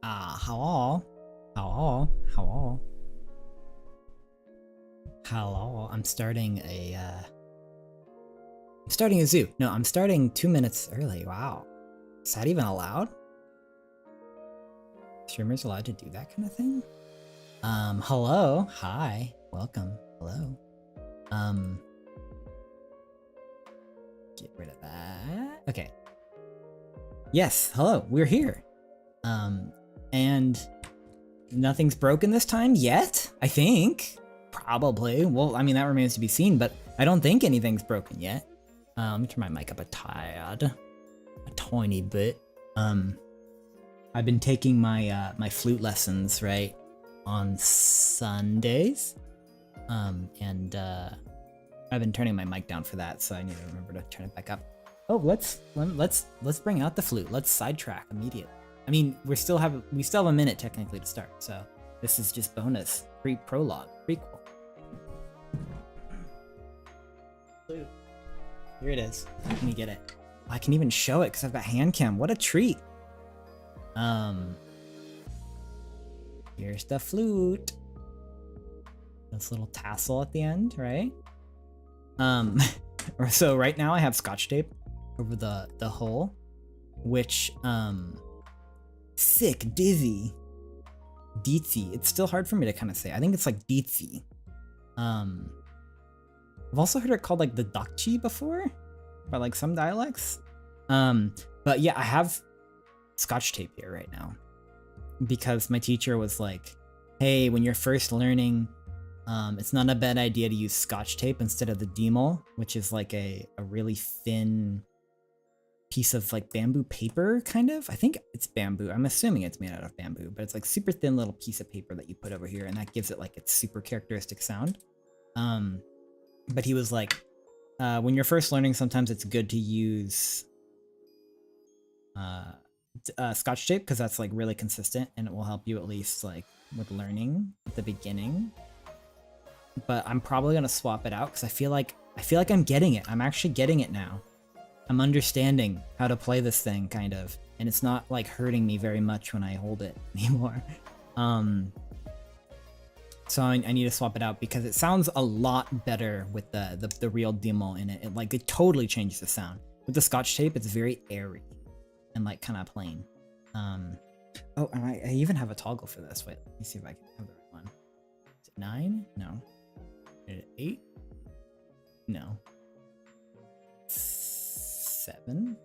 Hello? Hello? Hello? Hello? I'm starting a zoo. No, I'm starting 2 minutes early. Wow. Is that even allowed? Streamers allowed to do that kind of thing? Hello? Hi. Welcome. Hello. Get rid of that. Okay. Yes, hello. We're here. And nothing's broken this time yet, I think. Probably. Well, I mean, that remains to be seen, but I don't think anything's broken yet. Let me turn my mic up a tiny bit. I've been taking my my flute lessons, right, on Sundays. And I've been turning my mic down for that, so I need to remember to turn it back up. Oh, let's bring out the flute. Let's sidetrack immediately. I mean, we still have a minute technically to start, so this is just bonus, prologue, prequel. Flute. Here it is. Let me get it. I can even show it because I've got hand cam. What a treat. Here's the flute. This little tassel at the end, right? So right now I have scotch tape over the hole, which sick, dizzy, deetsy. It's still hard for me to kind of say. I think it's like deetsy. I've also heard it called like the dakchi before, by like some dialects. But yeah, I have scotch tape here right now because my teacher was like, hey, when you're first learning, it's not a bad idea to use scotch tape instead of the demol, which is like a really thin piece of like bamboo paper, kind of. I think it's bamboo. I'm assuming it's made out of bamboo, but it's like super thin little piece of paper that you put over here, and that gives it like its super characteristic sound. But he was like, when you're first learning, sometimes it's good to use scotch tape because that's like really consistent and it will help you at least like with learning at the beginning. But I'm probably gonna swap it out because I feel like I'm getting it. I'm actually getting it now. I'm understanding how to play this thing, kind of, and it's not like hurting me very much when I hold it anymore. So I need to swap it out because it sounds a lot better with the real demol in it. It totally changes the sound. With the scotch tape, it's very airy and like kind of plain. Oh, and I even have a toggle for this. Wait, let me see if I can have the right one. Is it 9? No. Is it 8? No. 7?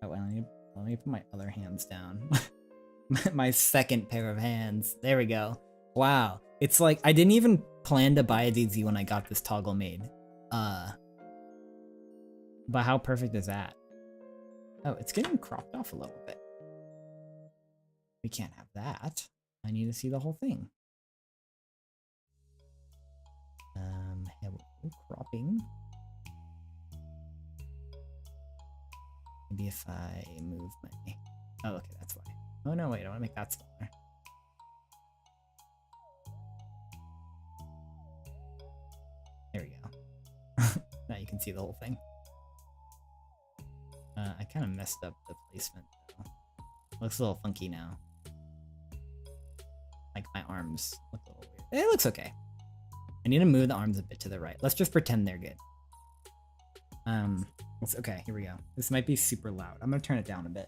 Oh, well, let me put my other hands down. My second pair of hands. There we go. Wow. It's like, I didn't even plan to buy a DZ when I got this toggle made. But how perfect is that? Oh, it's getting cropped off a little bit. We can't have that. I need to see the whole thing. Hello, cropping. Maybe if I move my... Oh, okay, that's why. Oh no, wait, I want to make that smaller. There we go. Now you can see the whole thing. I kind of messed up the placement though. Looks a little funky now. Like my arms look a little weird. It looks okay. I need to move the arms a bit to the right. Let's just pretend they're good. It's okay, here we go. This might be super loud. I'm gonna turn it down a bit.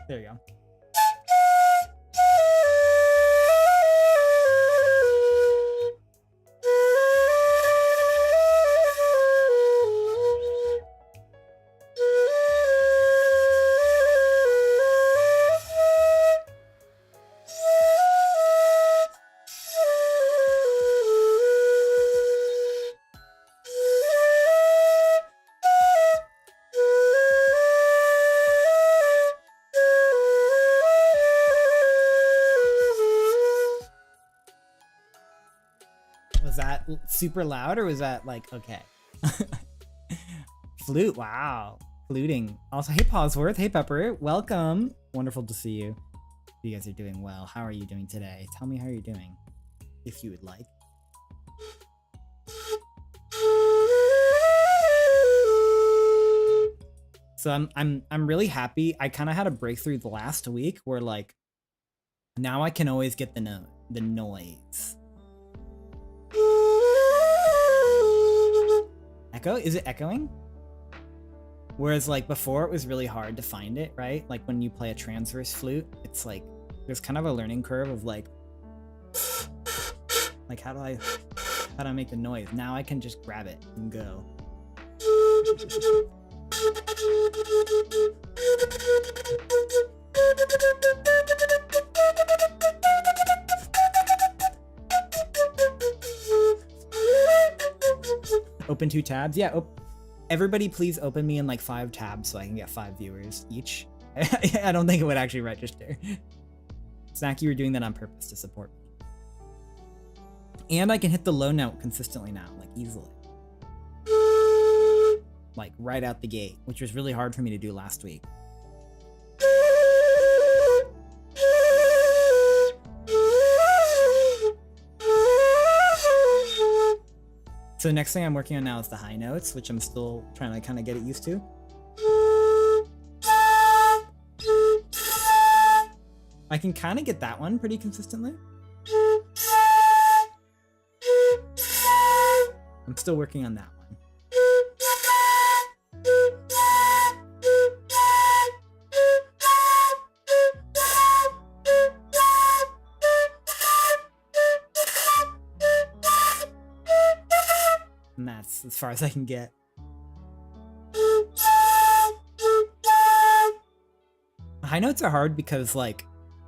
There you go. super loud or was that like okay? Flute, wow. Fluting. Also, hey Pawsworth, hey Pepper, welcome. Wonderful to see you. You guys are doing well. How are you doing today? Tell me how you're doing, if you would like. So I'm really happy. I kind of had a breakthrough the last week where like now I can always get the noise. Echo? Is it echoing? Whereas like before it was really hard to find it, right? Like when you play a transverse flute, it's like there's kind of a learning curve of like how do I make the noise? Now I can just grab it and go. Open 2 tabs? Yeah, everybody please open me in like 5 tabs so I can get 5 viewers each. I don't think it would actually register. Snack, you were doing that on purpose to support me. And I can hit the low note consistently now, like easily. Like right out the gate, which was really hard for me to do last week. So next thing I'm working on now is the high notes, which I'm still trying to kind of get it used to. I can kind of get that one pretty consistently. I'm still working on that one. And that's as far as I can get. High notes are hard because like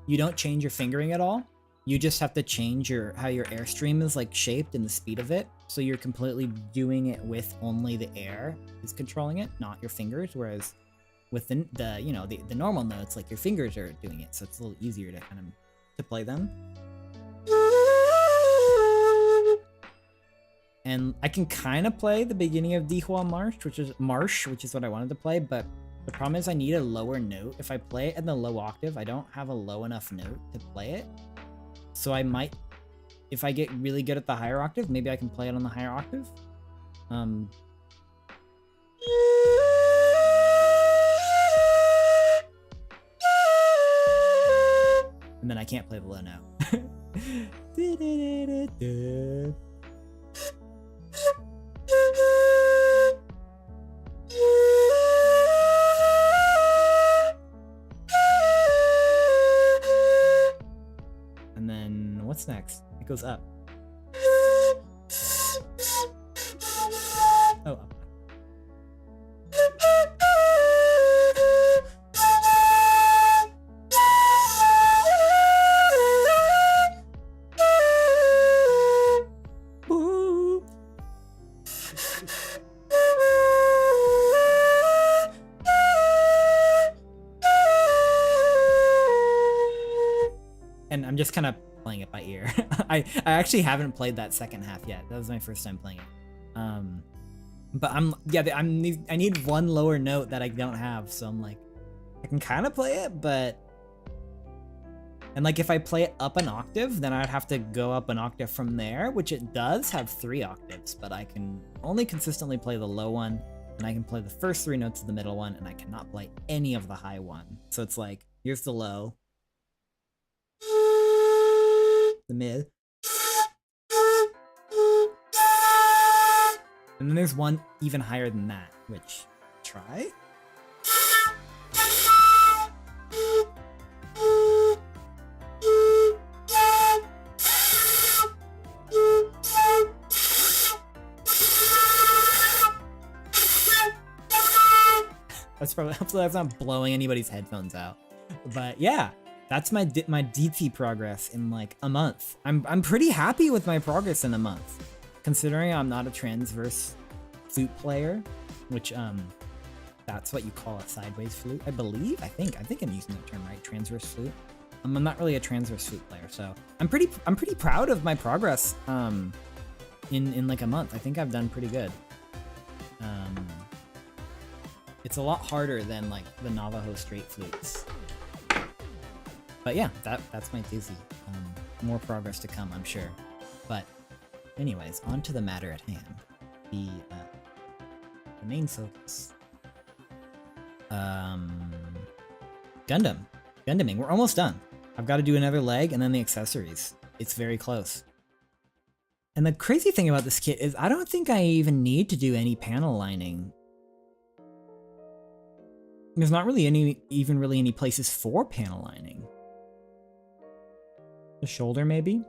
you don't change your fingering at all. You just have to change how your airstream is like shaped and the speed of it. So you're completely doing it with only the air is controlling it, not your fingers. Whereas with the normal notes, like your fingers are doing it. So it's a little easier to kind of to play them. And I can kind of play the beginning of Dihua Marsh, which is what I wanted to play, but the problem is I need a lower note. If I play it in the low octave, I don't have a low enough note to play it. So I might, if I get really good at the higher octave, maybe I can play it on the higher octave. And then I can't play the low note. And then what's next? It goes up. Oh, up. And I'm just kind of playing it by ear. I actually haven't played that second half yet. That was my first time playing it. But I need one lower note that I don't have, so I'm like, I can kind of play it, but and like if I play it up an octave, then I'd have to go up an octave from there, which it does have 3 octaves, but I can only consistently play the low one, and I can play the first 3 notes of the middle one, and I cannot play any of the high one. So it's like, here's the low, the mid, and then there's one even higher than that, which, try? That's probably, hopefully that's not blowing anybody's headphones out. But yeah, that's my DT progress in like a month. I'm pretty happy with my progress in a month, considering I'm not a transverse flute player, which that's what you call a sideways flute, I believe. I think I'm using that term right, transverse flute. I'm not really a transverse flute player, so I'm pretty proud of my progress in like a month. I think I've done pretty good. It's a lot harder than like the Navajo straight flutes. But yeah, that's my dizzy. More progress to come, I'm sure. But anyways, on to the matter at hand. The main focus. Gundaming. We're almost done. I've got to do another leg and then the accessories. It's very close. And the crazy thing about this kit is I don't think I even need to do any panel lining. There's not really any places for panel lining. The shoulder, maybe?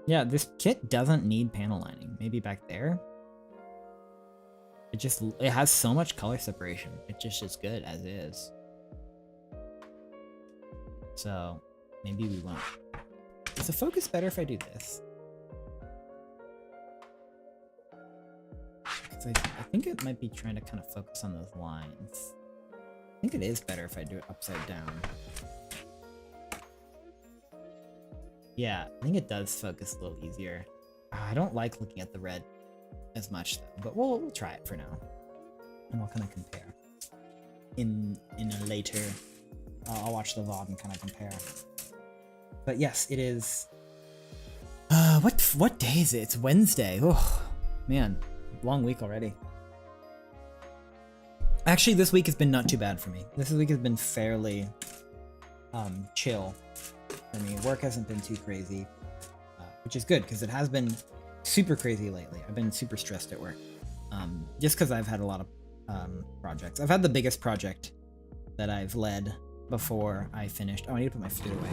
Yeah, this kit doesn't need panel lining. Maybe back there? It has so much color separation. It just is good as is. So, maybe we won't. Is the focus better if I do this? Because I think it might be trying to kind of focus on those lines. I think it is better if I do it upside down. Yeah, I think it does focus a little easier. I don't like looking at the red as much though, but we'll try it for now. And I'll kind of compare. In a later, I'll watch the VOD and kind of compare. But yes, it is. What day is it? It's Wednesday. Oh man, long week already. Actually, this week has been not too bad for me. This week has been fairly chill for me. Work hasn't been too crazy, which is good because it has been super crazy lately. I've been super stressed at work, just because I've had a lot of projects. I've had the biggest project that I've led before I finished. Oh, I need to put my flute away.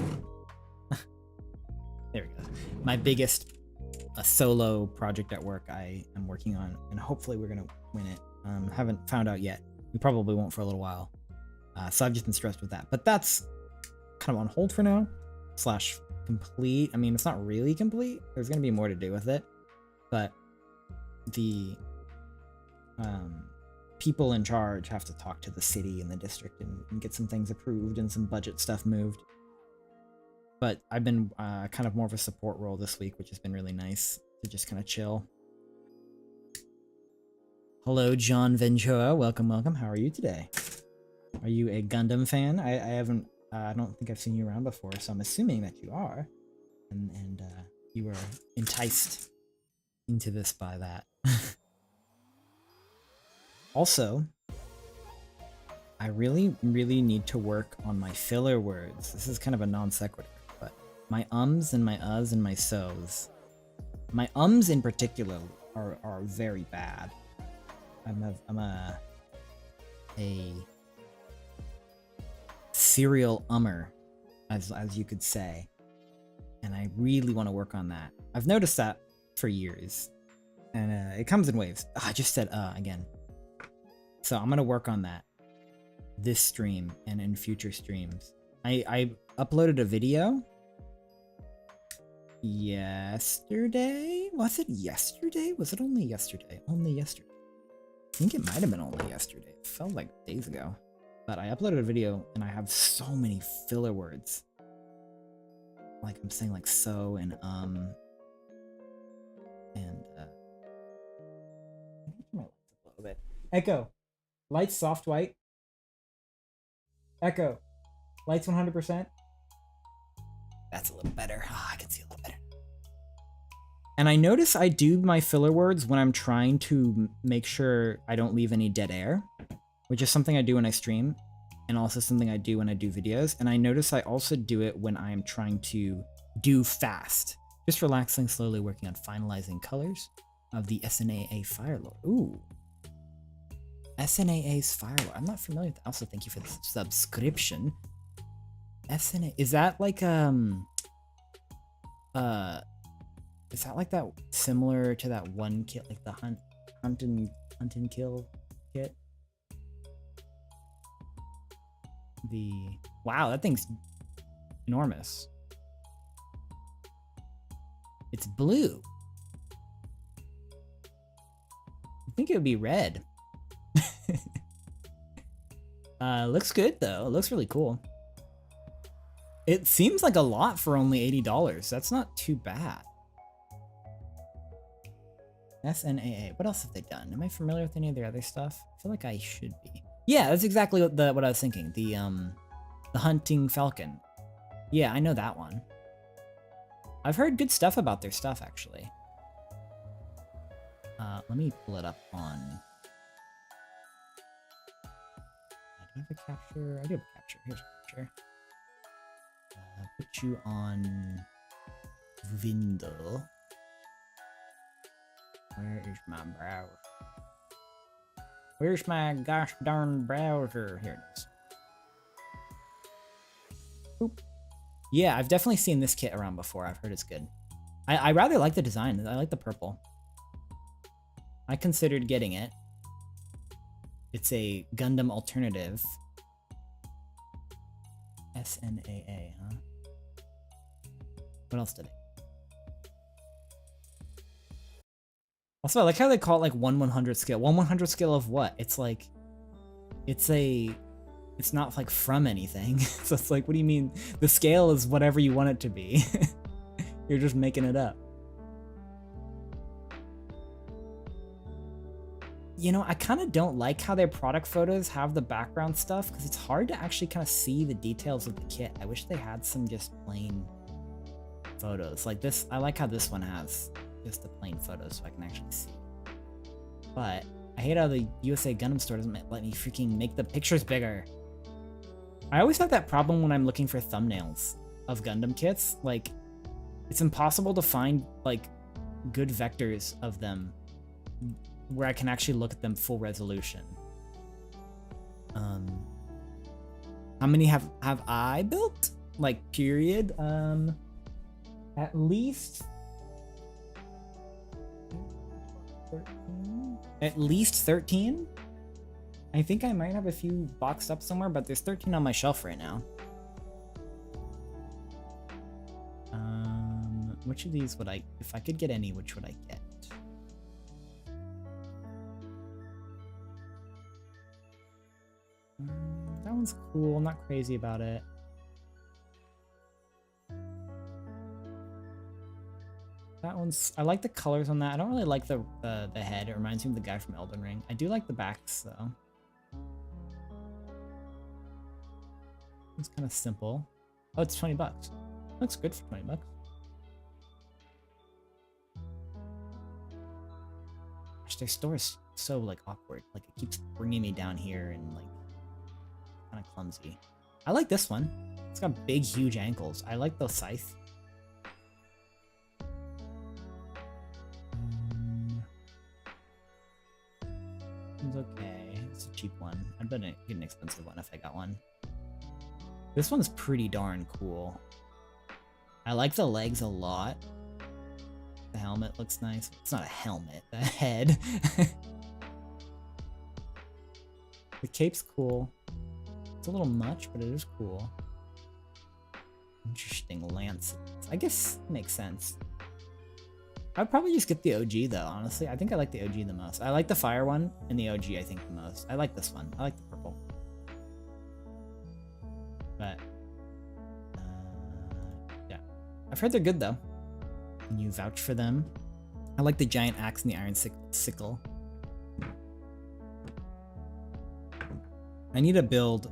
There we go. My biggest solo project at work I am working on, and hopefully we're gonna win it. Haven't found out yet. We probably won't for a little while. So I've just been stressed with that. But that's kind of on hold for now. / complete. I mean, it's not really complete. There's gonna be more to do with it. But the people in charge have to talk to the city and the district and get some things approved and some budget stuff moved. But I've been kind of more of a support role this week, which has been really nice to just kind of chill. Hello, John Ventura. Welcome, welcome. How are you today? Are you a Gundam fan? I don't think I've seen you around before, so I'm assuming that you are. And you were enticed into this by that. Also, I really need to work on my filler words. This is kind of a non sequitur, but my ums and my uhs and my so's. My ums in particular are very bad. I'm a serial ummer, as you could say, and I really want to work on that. I've noticed that for years, and it comes in waves. Oh, I just said again. So I'm gonna work on that this stream and in future streams. I uploaded a video yesterday. Was it yesterday? Was it only yesterday? Only yesterday. I think it might have been only yesterday. It felt like days ago. But I uploaded a video and I have so many filler words. Like I'm saying like so and and I think you might like it a little bit. Echo. Lights soft white. Echo. Lights 100%. That's a little better. I can see a little better. And I notice I do my filler words when I'm trying to make sure I don't leave any dead air, which is something I do when I stream, and also something I do when I do videos. And I notice I also do it when I'm trying to do fast. Just relaxing, slowly working on finalizing colors of the SNAA Firelord. Ooh. SNAA's Firelord. I'm not familiar with that. Also, thank you for the subscription. SNA. Is that like is that like that similar to that one kit, like the hunt and kill kit? Wow, that thing's enormous. It's blue. I think it would be red. Looks good though. It looks really cool. It seems like a lot for only $80. That's not too bad. SNAA. What else have they done? Am I familiar with any of their other stuff? I feel like I should be. Yeah, that's exactly what I was thinking. The Hunting Falcon. Yeah, I know that one. I've heard good stuff about their stuff, actually. Let me pull it up on... I do have a capture. I do have a capture. Here's a capture. Put you on window. Where is my browser? Where's my gosh darn browser? Here it is. Oop. Yeah, I've definitely seen this kit around before. I've heard it's good. I rather like the design. I like the purple. I considered getting it. It's a Gundam alternative. SNAA, huh? What else did I? Also, I like how they call it like 1/100 scale. 1/100 scale of what? It's like, it's not like from anything. So it's like, what do you mean? The scale is whatever you want it to be. You're just making it up. You know, I kind of don't like how their product photos have the background stuff because it's hard to actually kind of see the details of the kit. I wish they had some just plain photos like this. I like how this one has just the plain photos so I can actually see. But I hate how the USA Gundam store doesn't let me freaking make the pictures bigger. I always have that problem when I'm looking for thumbnails of Gundam kits. Like, it's impossible to find like good vectors of them where I can actually look at them full resolution. How many have I built? Like, period? At least 13? At least 13? I think I might have a few boxed up somewhere, but there's 13 on my shelf right now. Which of these would I, if I could get any, which would I get? That one's cool, I'm not crazy about it. That one's, I like the colors on that. I don't really like the head. It reminds me of the guy from Elden Ring. I do like the backs though. It's kind of simple. Oh, it's 20 bucks. Looks good for 20 bucks. Gosh, their store is so like awkward. Like it keeps bringing me down here and like kind of clumsy. I like this one. It's got big, huge ankles. I like the scythe. It's okay. It's a cheap one. I'd better get an expensive one if I got one. This one's pretty darn cool. I like the legs a lot. The helmet looks nice. It's not a helmet, the head. The cape's cool. It's a little much, but it is cool. Interesting lance. I guess it makes sense. I'd probably just get the OG though, honestly. I think I like the OG the most. I like the fire one and the OG I think the most. I like this one. I like the purple. But, yeah. I've heard they're good though. Can you vouch for them? I like the giant axe and the iron sickle. I need to build...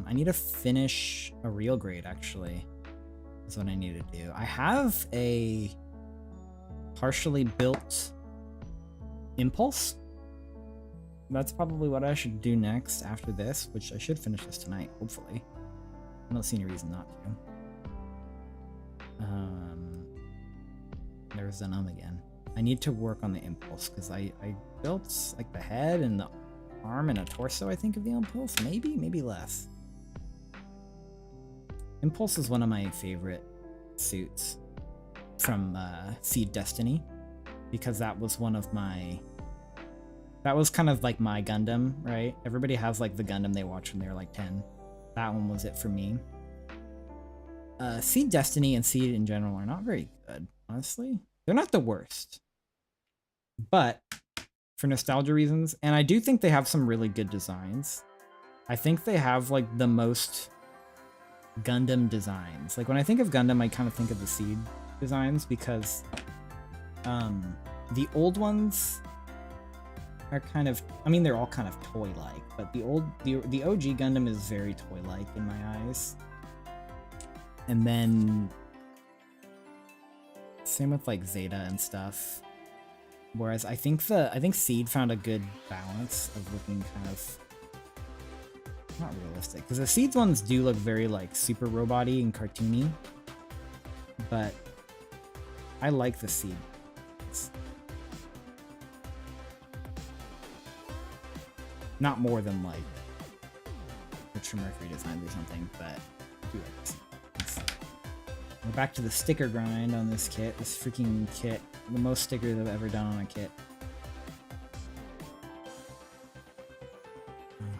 I need to finish a real grade actually. That's what I need to do. I have a partially built Impulse. That's probably what I should do next after this, which I should finish this tonight, hopefully. I don't see any reason not to. There's an again. I need to work on the Impulse, because I built like the head and the arm and a torso, I think, of the Impulse. Maybe less. Impulse is one of my favorite suits from Seed Destiny, because that was one of my... That was kind of like my Gundam, right? Everybody has like the Gundam they watch when they're like 10. That one was it for me. Seed Destiny and Seed in general are not very good, honestly. They're not the worst. But for nostalgia reasons, and I do think they have some really good designs. I think they have like the most Gundam designs. Like when I think of Gundam, I kind of think of the Seed designs because The old ones are kind of, I mean, they're all kind of toy-like, but the OG Gundam is very toy-like in my eyes. And then same with like Zeta and stuff. Whereas I think Seed found a good balance of looking kind of not realistic, because the Seeds ones do look very like super robot-y and cartoony, but I like the Seed ones. Not more than like Richard Mercury designs or something, but I do like this. We're back to the sticker grind on this kit. This freaking kit, the most stickers I've ever done on a kit.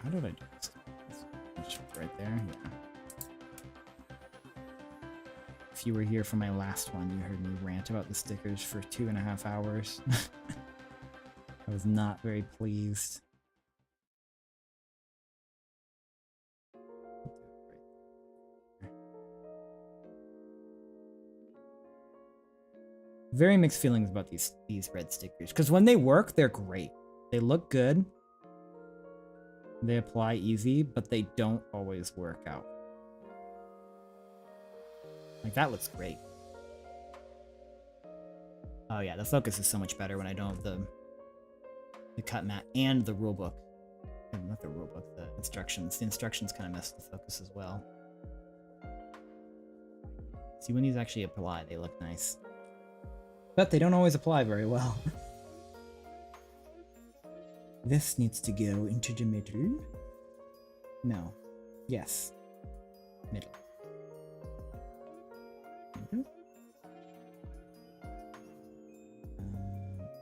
How did I do this? Right there, yeah. If you were here for my last one, you heard me rant about the stickers for 2.5 hours. I was not very pleased. Very mixed feelings about these red stickers, because when they work, they're great. They look good. They apply easy, but they don't always work out. Like, that looks great. Oh yeah, the focus is so much better when I don't have the cut mat and the rulebook. Not the rulebook, the instructions. The instructions kind of mess the focus as well. See, when these actually apply, they look nice. But they don't always apply very well. This needs to go into the middle. No. Yes. Middle. Middle?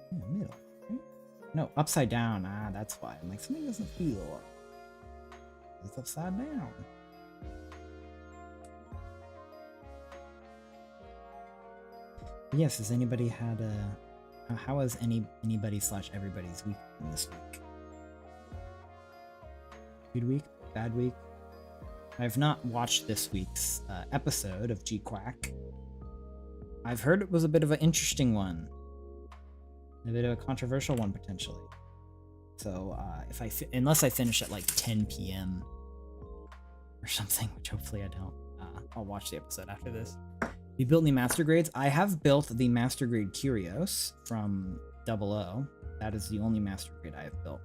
Yeah, middle. Okay. No, upside down. Ah, that's why. I'm like, something doesn't feel. It's upside down. Yes, has anybody had a... How has anybody/everybody's week been this week? Good week? Bad week? I've not watched this week's episode of GQuuuuuuX. I've heard it was a bit of an interesting one. A bit of a controversial one, potentially. So, unless I finish at like 10 p.m. or something, which hopefully I don't, I'll watch the episode after this. We built any master grades. I have built the master grade Curios from 00. That is the only master grade I have built.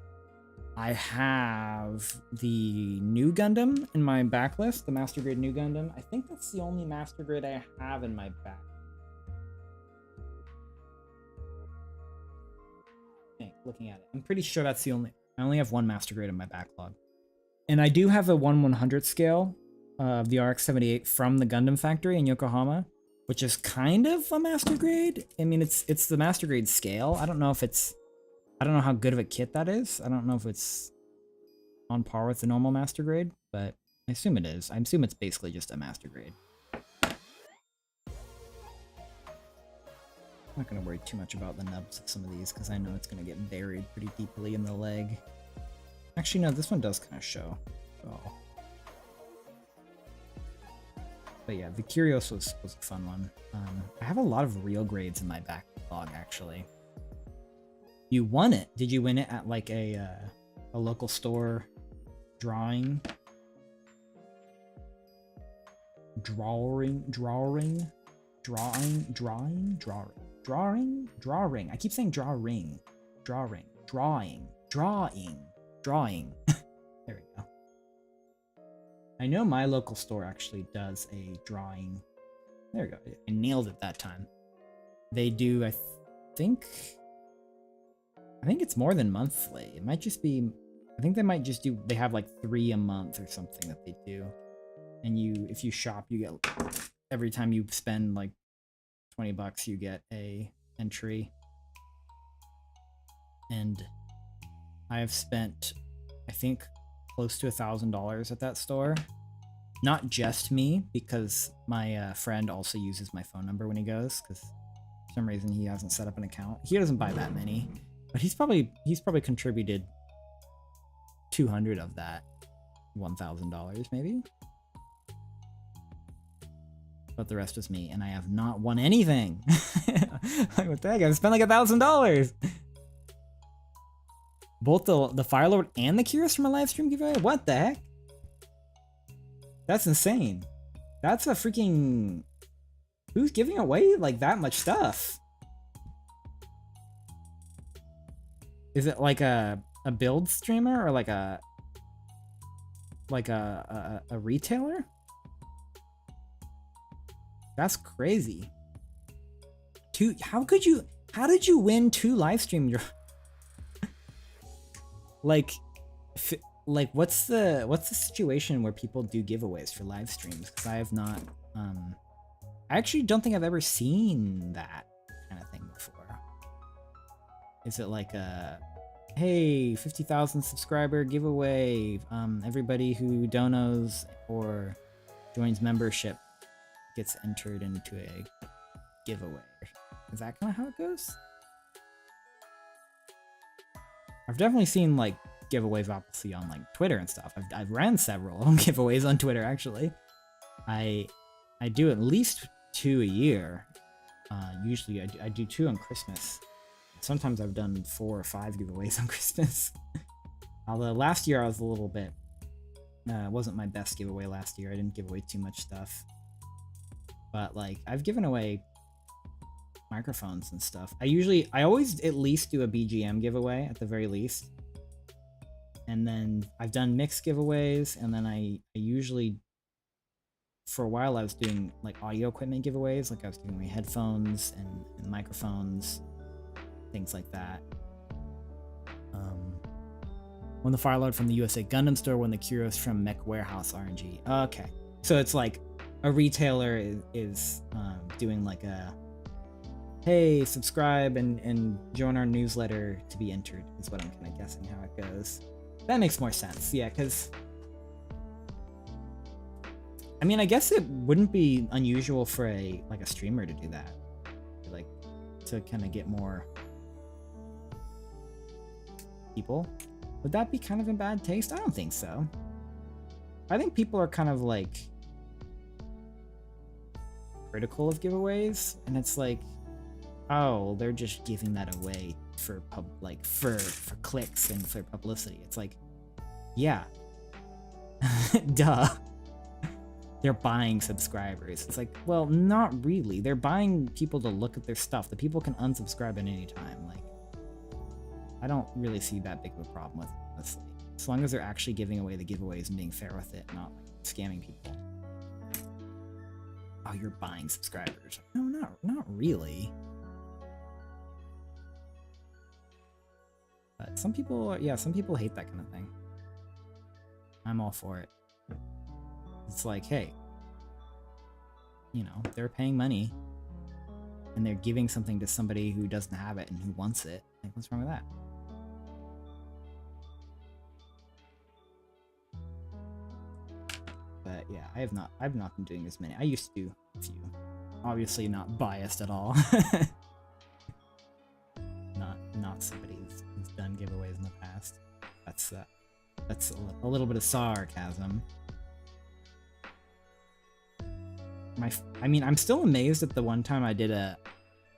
I have the new Gundam in my backlist, the master grade new Gundam. I think that's the only master grade I have in my back. Okay, looking at it, I'm pretty sure that's the only. I only have one master grade in my backlog, and I do have a 1/100 scale of the RX-78 from the Gundam factory in Yokohama, which is kind of a master grade. I mean, it's the master grade scale. I don't know how good of a kit that is. I don't know if it's on par with the normal master grade, but I assume it is. I assume it's basically just a master grade. I'm not going to worry too much about the nubs of some of these, because I know it's going to get buried pretty deeply in the leg. Actually, no, this one does kind of show. Oh. But yeah, the Curios was a fun one. I have a lot of real grades in my backlog, actually. You won it. Did you win it at like a local store drawing? Drawing. I keep saying drawing. There we go. I know my local store actually does a drawing. There we go. I nailed it that time. They do, I think it's more than monthly. It might just be, I think they might just do, they have like 3 a month or something that they do. And if you shop, you get, every time you spend like 20 bucks, you get a entry. And I have spent, I think, close to $1,000 at that store. Not just me, because my friend also uses my phone number when he goes, because for some reason he hasn't set up an account. He doesn't buy that many, but he's probably contributed 200 of that $1,000 maybe. but the rest was me, and I have not won anything. Like, what the heck? I've spent like $1,000. Both the Firelord and the Curious from a live stream giveaway? What the heck? That's insane. That's a freaking... Who's giving away like that much stuff? Is it like a build streamer or like a retailer? That's crazy. How did you win 2 live stream? like what's the situation where people do giveaways for live streams? Because I have not I actually don't think I've ever seen that kind of thing before. Is it like a, hey, 50,000 subscriber giveaway, everybody who donos or joins membership gets entered into a giveaway? Is that kind of how it goes? I've definitely seen like giveaways obviously on like Twitter and stuff. I've ran several giveaways on Twitter actually. I do at least 2 a year. Usually I do 2 on Christmas. Sometimes I've done 4 or 5 giveaways on Christmas. Although last year I was a little bit, it wasn't my best giveaway last year. I didn't give away too much stuff. But like I've given away microphones and stuff. I always at least do a BGM giveaway at the very least. And then I've done mixed giveaways, and then I usually, for a while I was doing like audio equipment giveaways, like I was giving away headphones and microphones, things like that. Won the Firelord from the USA Gundam store, won the Curious from Mech Warehouse RNG. Okay, so it's like a retailer is doing like a, hey, subscribe and join our newsletter to be entered, is what I'm kind of guessing how it goes. That makes more sense, yeah, because I mean, I guess it wouldn't be unusual for a streamer to do that, like to kind of get more people. Would that be kind of in bad taste? I don't think so. I think people are kind of like critical of giveaways, and it's like, oh, they're just giving that away for for clicks and for publicity. It's like, yeah, duh. They're buying subscribers. It's like, well, not really. They're buying people to look at their stuff. The people can unsubscribe at any time. Like, I don't really see that big of a problem with it, honestly. As long as they're actually giving away the giveaways and being fair with it, not like scamming people. Oh, you're buying subscribers. No, not really. But some people, yeah, some people hate that kind of thing. I'm all for it. It's like, hey, you know, they're paying money and they're giving something to somebody who doesn't have it and who wants it. Like, what's wrong with that? But yeah, I've not been doing as many. I used to do a few. Obviously not biased at all. not somebody who's done giveaways in the past. That's a little bit of sarcasm. I mean, I'm still amazed at the one time I did a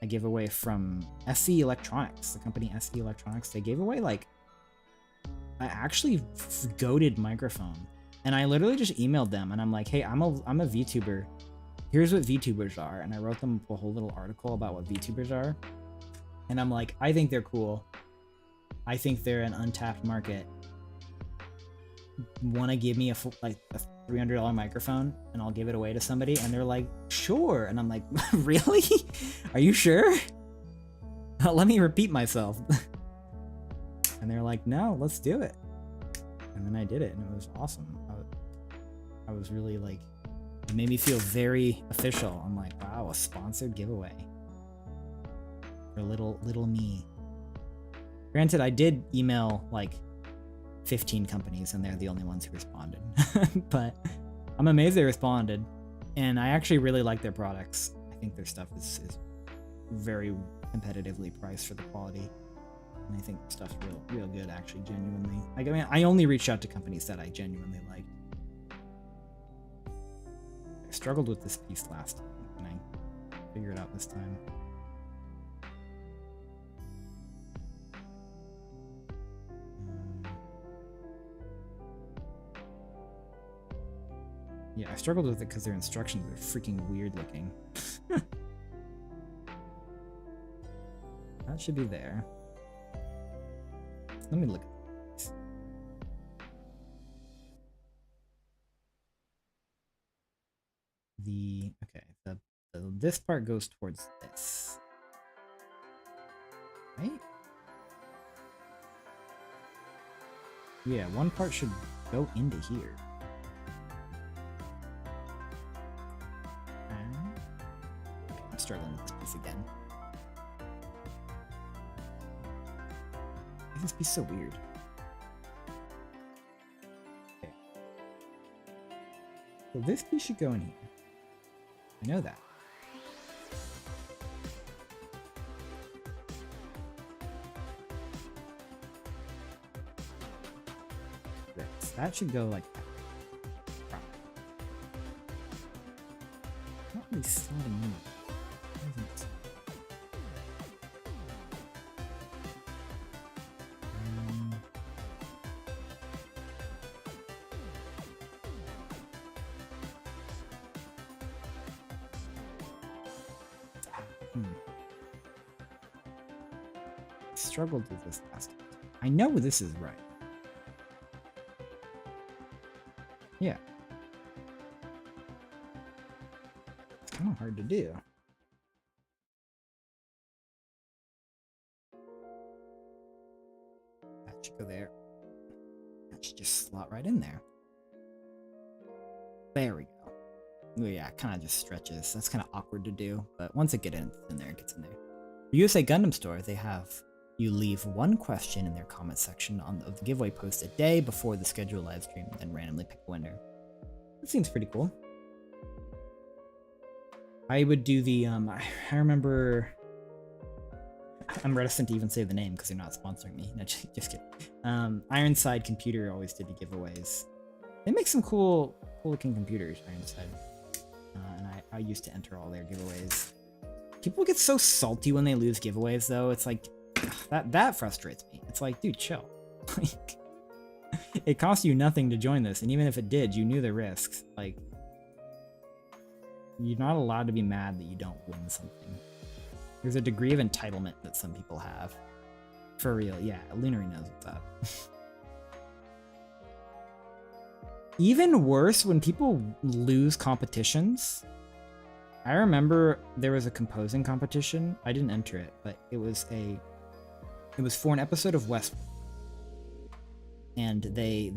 giveaway from SE Electronics, the company SE Electronics. They gave away like I actually goated microphone, and I literally just emailed them and I'm like, hey, I'm a VTuber. Here's what VTubers are, and I wrote them a whole little article about what VTubers are, and I'm like, I think they're cool. I think they're an untapped market. Want to give me a $300 microphone and I'll give it away to somebody? And they're like, sure. And I'm like, really? Are you sure? Let me repeat myself. And they're like, no, let's do it. And then I did it, and it was awesome. I was really like, it made me feel very official. I'm like, wow, a sponsored giveaway for little me. Granted, I did email like 15 companies, and they're the only ones who responded. But I'm amazed they responded, and I actually really like their products. I think their stuff is very competitively priced for the quality, and I think the stuff's real good, actually, genuinely. Like, I mean, I only reached out to companies that I genuinely liked. Their struggled with this piece last time. Can I figure it out this time? Yeah, I struggled with it because their instructions are freaking weird looking. That should be there. Let me look at this. This part goes towards this. Right? Yeah, one part should go into here. Okay, I'm struggling with this piece again. Why is this piece so weird? Okay. So this piece should go in here. I know that. That should go like that. Not really sliding in. Struggled with this last time. I know this is right. Yeah. It's kind of hard to do. That should go there. That should just slot right in there. There we go. Oh yeah, it kind of just stretches. That's kind of awkward to do, but once it gets in there, it gets in there. The USA Gundam store, they have you leave one question in their comment section of the giveaway post a day before the scheduled live stream, and then randomly pick a winner. That seems pretty cool. I would do the, I remember, I'm reticent to even say the name because they're not sponsoring me. No, just kidding. Ironside Computer always did the giveaways. They make some cool looking computers, Ironside. And I used to enter all their giveaways. People get so salty when they lose giveaways though. It's like, that frustrates me. It's like, dude, chill. Like, it cost you nothing to join this, and even if it did, you knew the risks. Like, you're not allowed to be mad that you don't win something. There's a degree of entitlement that some people have. For real, yeah, Lunary knows what's up. Even worse, when people lose competitions. I remember there was a composing competition. I didn't enter it, but it was for an episode of Westworld. And they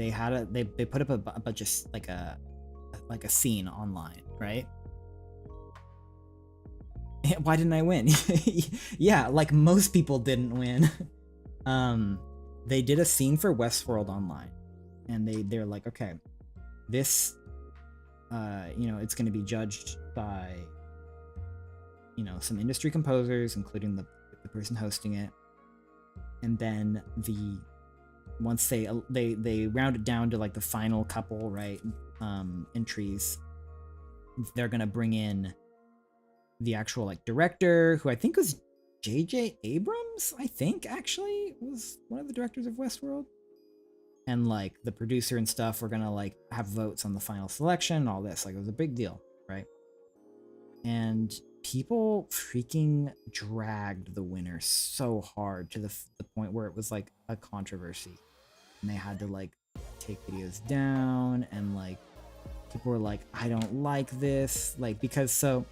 put up a bunch of like a scene online, right? Why didn't I win? Yeah, like most people didn't win. They did a scene for Westworld online, and they're like, okay, this, it's going to be judged by, some industry composers, including the person hosting it, and then once they round it down to like the final couple, right, entries, they're gonna bring in the actual like director, who I think was J.J. Abrams, I think actually was one of the directors of Westworld, and like the producer and stuff were gonna like have votes on the final selection, all this. Like, it was a big deal, right? And people freaking dragged the winner so hard to the point where it was like a controversy, and they had to like take videos down, and like people were like, I don't like this, like, because so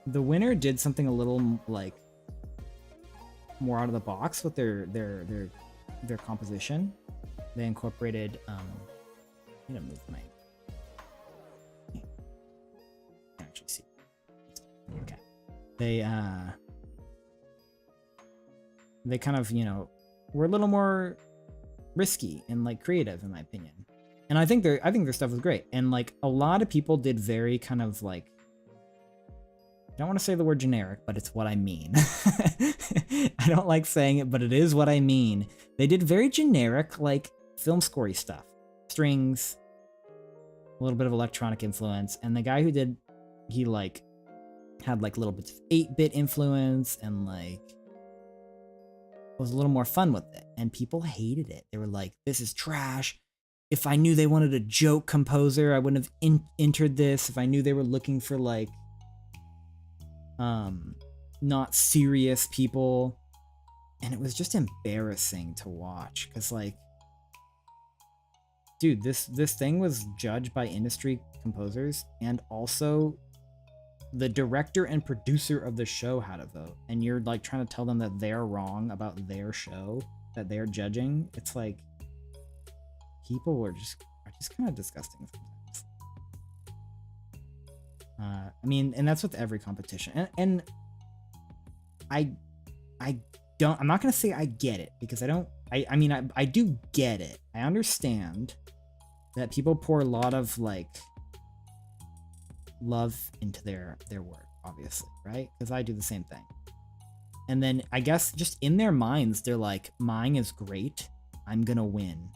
the winner did something a little like more out of the box with their composition. They incorporated I need to move my, I can actually see. Okay. They kind of, were a little more risky and like creative, in my opinion. And I think their stuff was great. And like a lot of people did very kind of like, I don't want to say the word generic, but it's what I mean. I don't like saying it, but it is what I mean. They did very generic, like film scorey stuff. Strings, a little bit of electronic influence. And the guy who did, he like had like little bits of 8-bit influence and like was a little more fun with it. And people hated it. They were like, this is trash. If I knew they wanted a joke composer, I wouldn't have entered this. If I knew they were looking for like not serious people. And it was just embarrassing to watch because like, dude, this thing was judged by industry composers, and also the director and producer of the show had a vote, and you're like trying to tell them that they're wrong about their show that they're judging. It's like people are just kind of disgusting sometimes. I mean, and that's with every competition. And I'm not gonna say I get it, because I mean I do get it. I understand that people pour a lot of like love into their work, obviously, right? Because I do the same thing. And then I guess just in their minds, they're like, mine is great, I'm gonna win.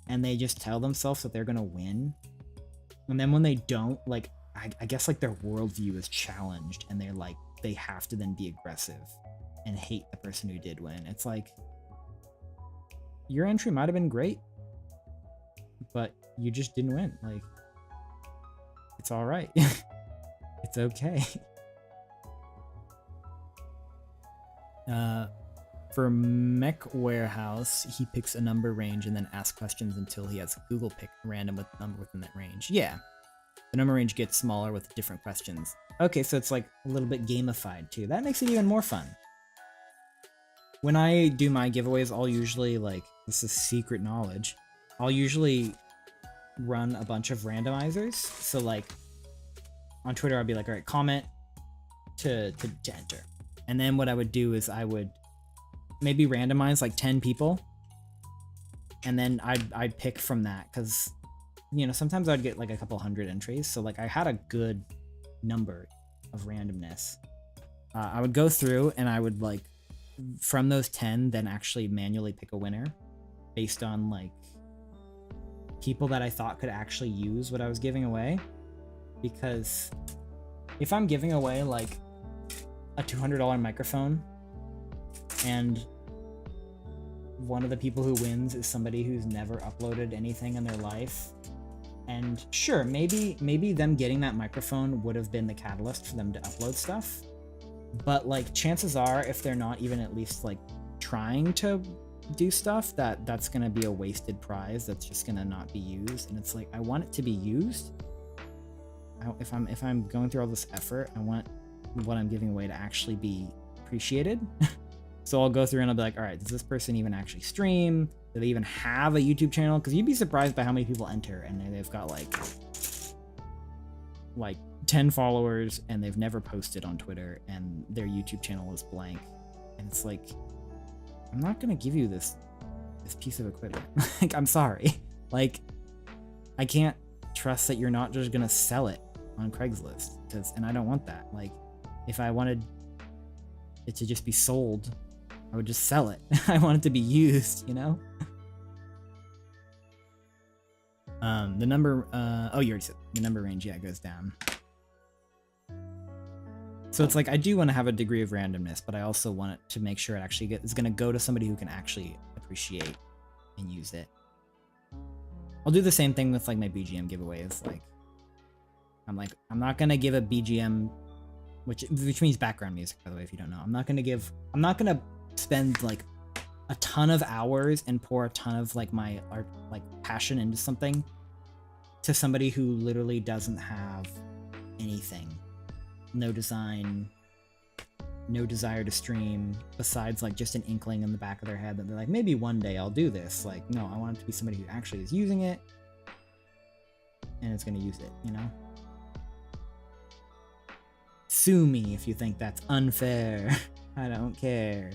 And they just tell themselves that they're gonna win. And then when they don't, like, I guess like their worldview is challenged, and they're like, they have to then be aggressive and hate the person who did win. It's like, your entry might have been great, but you just didn't win. Like, it's all right. It's okay. For Mech Warehouse, he picks a number range and then asks questions until he has Google pick a random number within that range. Yeah. The number range gets smaller with different questions. Okay, so it's like a little bit gamified too. That makes it even more fun. When I do my giveaways, I'll usually, like, this is secret knowledge, I'll usually run a bunch of randomizers. So like on Twitter, I'd be like, all right, comment to enter. And then what I would do is I would maybe randomize like 10 people, and then I'd pick from that, because, you know, sometimes I'd get like a couple hundred entries, so like I had a good number of randomness. I would go through and I would, like, from those 10, then actually manually pick a winner based on like people that I thought could actually use what I was giving away. Because if I'm giving away like a $200 microphone, and one of the people who wins is somebody who's never uploaded anything in their life, and sure, maybe them getting that microphone would have been the catalyst for them to upload stuff, but like chances are, if they're not even at least like trying to do stuff, that's gonna be a wasted prize that's just gonna not be used. And it's like, I want it to be used. If I'm going through all this effort, I want what I'm giving away to actually be appreciated. So I'll go through and I'll be like, all right, does this person even actually stream? Do they even have a YouTube channel? Because you'd be surprised by how many people enter and they've got like 10 followers and they've never posted on Twitter and their YouTube channel is blank. And it's like, I'm not gonna give you this piece of equipment. Like, I'm sorry. Like, I can't trust that you're not just gonna sell it on Craigslist, and I don't want that. Like, if I wanted it to just be sold, I would just sell it. I want it to be used, you know? The number, oh, you already said the number range, yeah, goes down. So it's like, I do want to have a degree of randomness, but I also want it to make sure it actually is going to go to somebody who can actually appreciate and use it. I'll do the same thing with like my BGM giveaways. Like, I'm not going to give a BGM, which means background music, by the way, if you don't know. I'm not going to spend like a ton of hours and pour a ton of like my art, like passion into something to somebody who literally doesn't have anything. No design, no desire to stream, besides like just an inkling in the back of their head that they're like, maybe one day I'll do this. Like, no, I want it to be somebody who actually is using it and is going to use it, you know? Sue me if you think that's unfair. I don't care.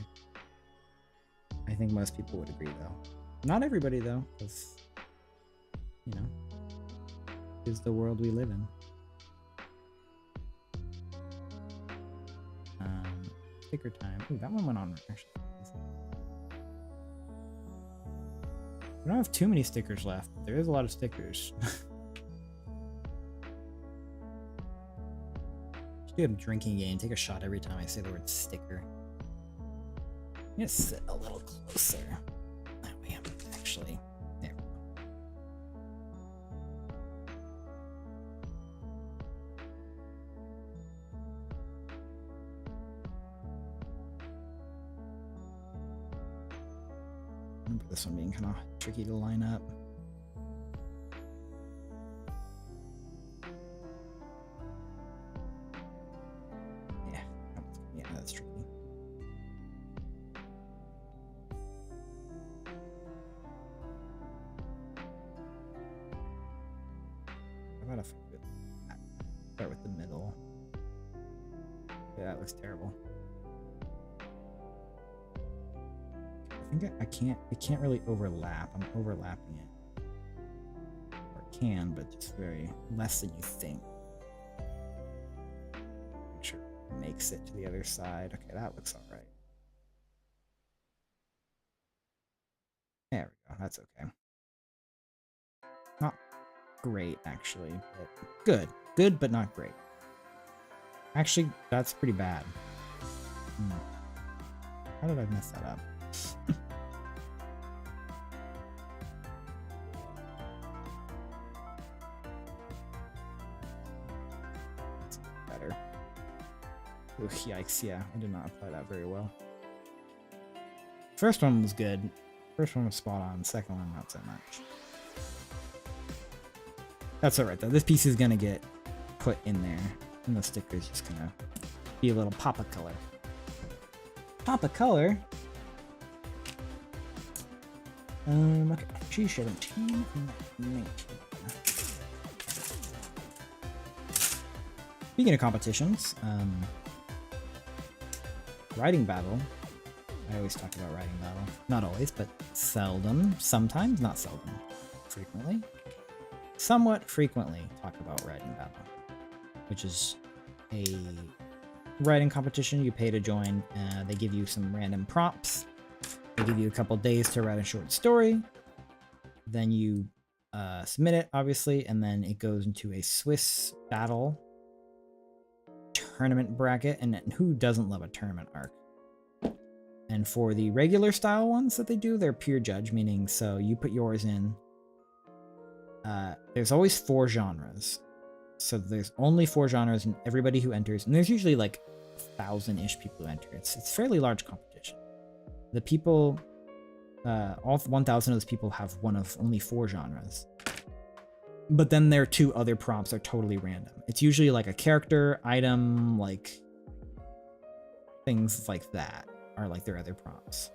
I think most people would agree, though. Not everybody, though, because, you know, is the world we live in. Sticker time. Ooh, that one went on, actually. We don't have too many stickers left, but there is a lot of stickers. Do a drinking game. Take a shot every time I say the word sticker. I'm gonna sit a little closer. That way I'm actually there. Remember this one being kind of tricky to line up. Yeah, that's tricky. How about if I start with the middle? Yeah, that looks terrible. I think I can't. It can't really overlap. I'm overlapping it, or it can, but just very less than you think. Make sure it makes it to the other side. Okay, that looks all right. There we go. That's okay. Not great, actually, but good. Good, but not great. Actually, that's pretty bad. How did I mess that up? That's better. Ugh, yikes, yeah, I did not apply that very well. First one was good. First one was spot on. Second one, not so much. That's alright though. This piece is gonna get put in there, and the sticker's just gonna be a little pop of color. Pop of color? Okay. She's 17 and 19. Speaking of competitions, writing battle. I always talk about writing battle. Not always, but seldom. Sometimes, not seldom. Frequently. Somewhat frequently talk about writing battle, which is a writing competition you pay to join. They give you some random prompts. They give you a couple days to write a short story. Then you submit it, obviously, and then it goes into a Swiss battle tournament bracket. And who doesn't love a tournament arc? And for the regular style ones that they do, they're pure judge, meaning so you put yours in. There's always 4 genres. So there's only 4 genres, and everybody who enters, and there's usually like 1,000-ish people who enter. It's fairly large competition. The people, all 1,000 of those people have one of only 4 genres. But then their 2 other prompts are totally random. It's usually like a character, item, like things like that are like their other prompts.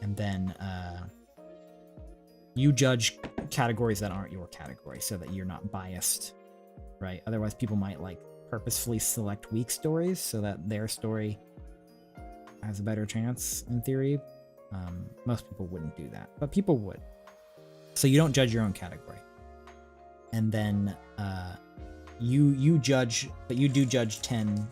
And then you judge categories that aren't your category so that you're not biased, right? Otherwise people might like purposefully select weak stories so that their story has a better chance in theory. Most people wouldn't do that, but people would. So you don't judge your own category. And then you judge, but you do judge 10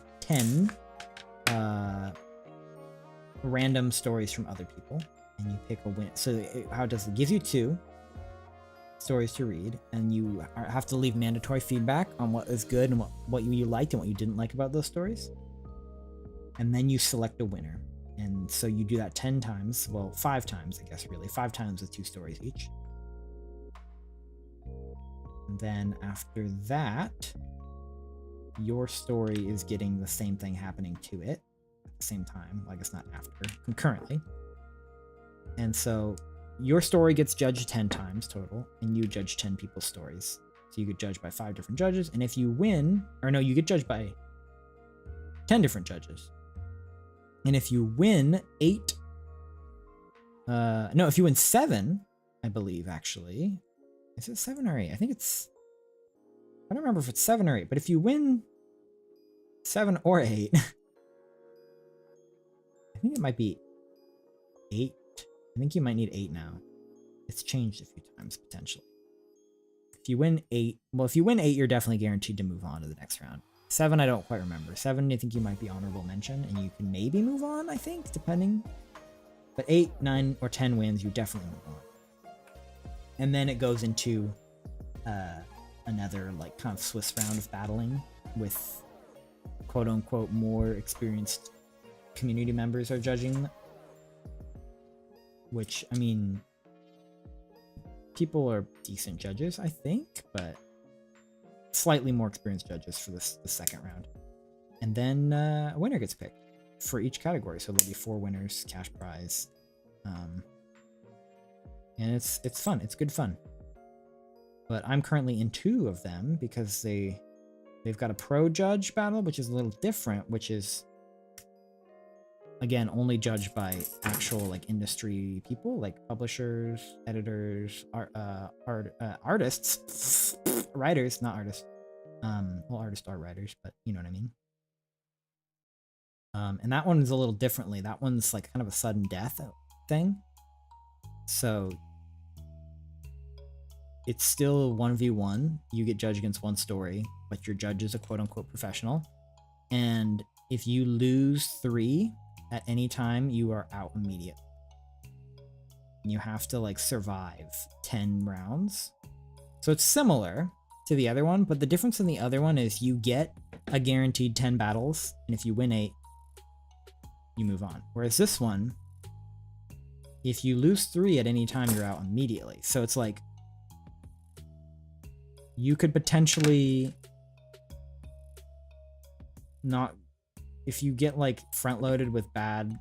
random stories from other people, and you pick a win. So how does it gives you 2 stories to read, and you have to leave mandatory feedback on what is good and what you liked and what you didn't like about those stories. And then you select a winner. And so you do that 10 times, well, 5 times, I guess, really. 5 times with 2 stories each. And then after that, your story is getting the same thing happening to it at the same time. Well, I guess not after, concurrently. And so your story gets judged 10 times total, and you judge 10 people's stories. So you get judged by 5 different judges, and if you win, or no, you get judged by 10 different judges. And if you win 8, no, if you win 7, I believe, actually. Is it 7 or 8? I think it's, I don't remember if it's 7 or 8, but if you win 7 or 8, I think it might be 8. I think you might need 8 now. It's changed a few times, potentially. If you win 8, well, if you win 8, you're definitely guaranteed to move on to the next round. 7, I don't quite remember. 7, I think you might be honorable mention, and you can maybe move on, I think, depending. But 8, 9, or 10 wins, you definitely move on. And then it goes into another, like, kind of Swiss round of battling. with quote unquote more experienced community members are judging, which, I mean, people are decent judges, I think, but slightly more experienced judges for the second round. And then a winner gets picked for each category. So there'll be 4 winners, cash prize. And it's fun. It's good fun. But I'm currently in 2 of them because they've got a pro judge battle, which is a little different, which is, again, only judged by actual like industry people, like publishers, editors, artists, writers, not artists. Well, artists are writers, but you know what I mean. And that one is a little differently. That one's like kind of a sudden death thing. So it's still 1v1. You get judged against one story, but your judge is a quote unquote professional. And if you lose 3 at any time, you are out immediately. You have to like survive 10 rounds. So it's similar to the other one, but the difference in the other one is you get a guaranteed 10 battles, and if you win 8, you move on. Whereas this one, if you lose 3 at any time, you're out immediately. So it's like you could potentially not, if you get like front loaded with bad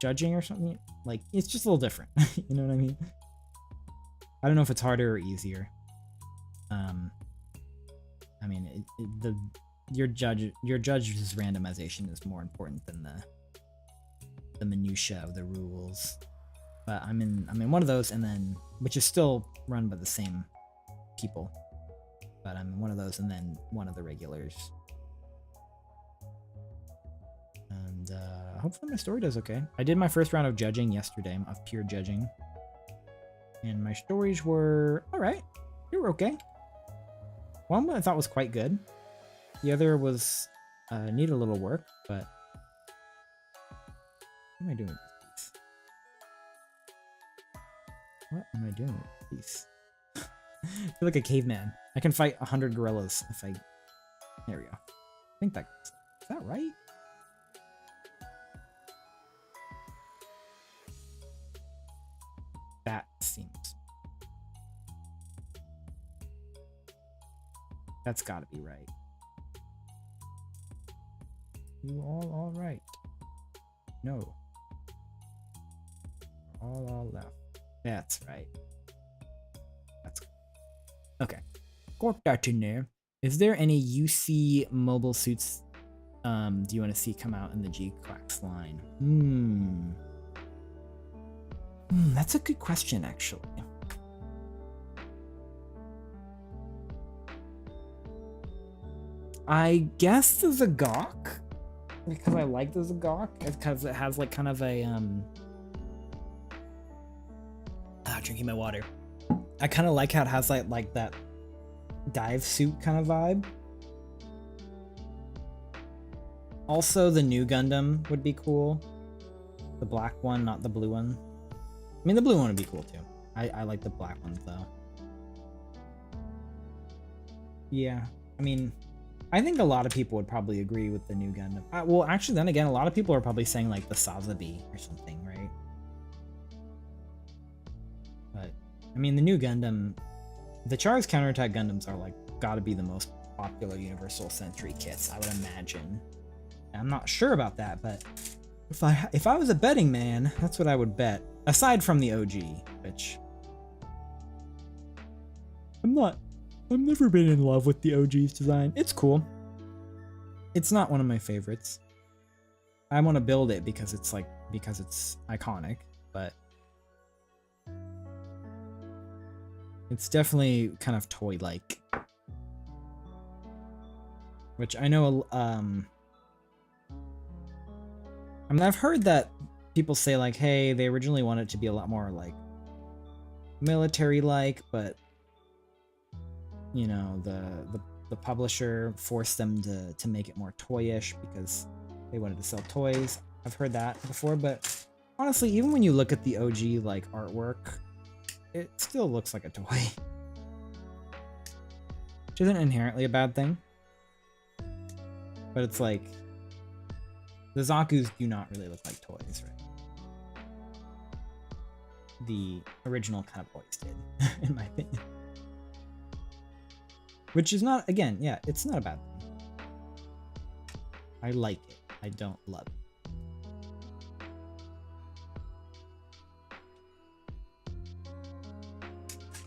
judging or something, like it's just a little different. You know what I mean? I don't know if it's harder or easier. I mean, your judge's randomization is more important than the minutia of the rules. But I'm in one of those, and then which is still run by the same people. But I'm in one of those, and then one of the regulars. And hopefully my story does okay. I did my first round of judging yesterday, of pure judging, and my stories were all right. They were okay. One I thought was quite good. The other was needed a little work, but what am I doing with these? What am I doing with these? I feel like a caveman. I can fight 100 gorillas if I... There we go. I think that... Is that right? That seems... That's gotta be right. You all right? No. All left. That's right. That's okay. Got that in there. Is there any UC mobile suits do you want to see come out in the GQuuuuuuX line? That's a good question, actually. I guess the Zagok, because I like the Zagok, because it has like kind of a drinking my water. I kind of like how it has like that dive suit kind of vibe. Also, the new Gundam would be cool. The black one, not the blue one. I mean, the blue one would be cool too. I like the black ones though. Yeah, I mean, I think a lot of people would probably agree with the new Gundam. Well, actually, then again, a lot of people are probably saying like the Sazabi or something, right? But I mean, the new Gundam, the Char's counterattack Gundams are like gotta be the most popular Universal Century kits, I would imagine. I'm not sure about that, but if I was a betting man, that's what I would bet. Aside from the OG, which I've never been in love with the OG's design. It's cool. It's not one of my favorites. I want to build it because it's iconic, but it's definitely kind of toy-like. Which I know, I mean, I've heard that people say like, hey, they originally wanted it to be a lot more like military-like, but you know, the publisher forced them to make it more toyish because they wanted to sell toys. I've heard that before, but honestly, even when you look at the OG like artwork, it still looks like a toy. Which isn't inherently a bad thing. But it's like, the Zaku's do not really look like toys, right? The original kind of always did, in my opinion. Which is not, again, yeah, it's not a bad thing. I like it. I don't love it.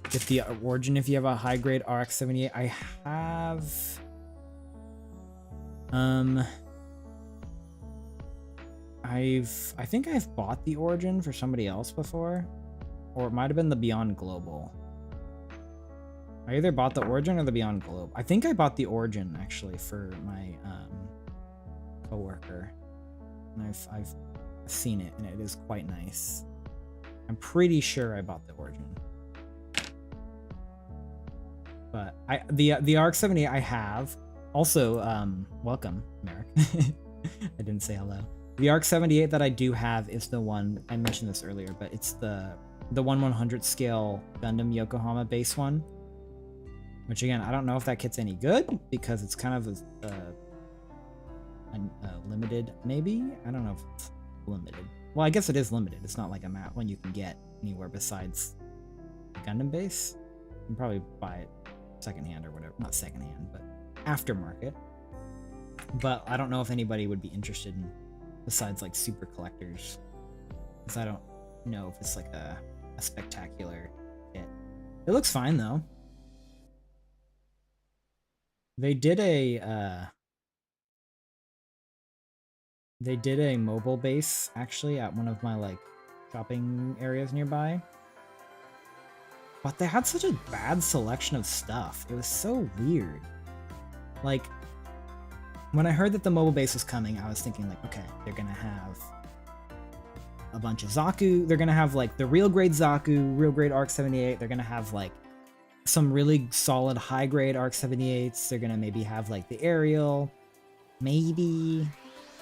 Get the origin if you have a high grade RX-78. I have... I think I've bought the origin for somebody else before. Or it might have been the Beyond Global. I either bought the origin or the Beyond Globe. I think I bought the origin actually for my coworker. And I've seen it and it is quite nice. I'm pretty sure I bought the origin. But the RX-78 I have. Also, welcome, Merrick. I didn't say hello. The RX-78 that I do have is the one, I mentioned this earlier, but it's the 1/100 scale Gundam Yokohama base one. Which again, I don't know if that kit's any good because it's kind of a limited, maybe? I don't know if it's limited. Well, I guess it is limited. It's not like a map one you can get anywhere besides the Gundam base. You can probably buy it secondhand or whatever. Not secondhand, but aftermarket. But I don't know if anybody would be interested in, besides like super collectors. Because I don't know if it's like a spectacular kit. It looks fine though. They did a mobile base actually at one of my like shopping areas nearby. But they had such a bad selection of stuff. It was so weird. Like when I heard that the mobile base was coming, I was thinking like, okay, they're gonna have a bunch of Zaku. They're gonna have like the real grade Zaku, real grade RX-78. They're gonna have like some really solid high grade RX-78s. They're gonna maybe have like the aerial, maybe,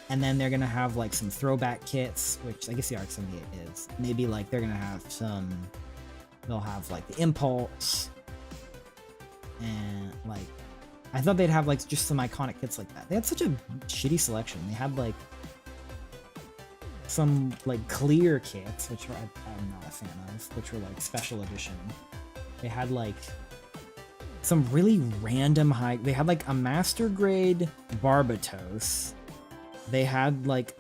and then they're gonna have like some throwback kits, which I guess the RX-78 is. Maybe like they're gonna have some, they'll have like the Impulse, and like I thought they'd have like just some iconic kits like that. They had such a shitty selection. They had like some like clear kits, which I'm not a fan of, which were like special edition. They had like some really random high. They had like a master grade Barbatos. They had like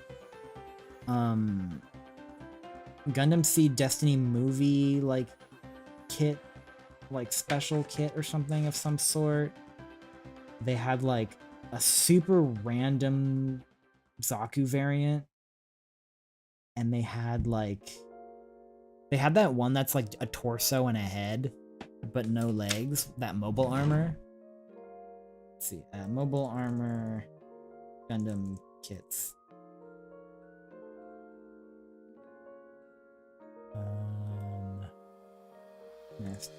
Gundam Seed Destiny movie like kit, like special kit or something of some sort. They had like a super random Zaku variant, and they had that one that's like a torso and a head but no legs, that mobile armor. Let's see, mobile armor Gundam kits. Yes.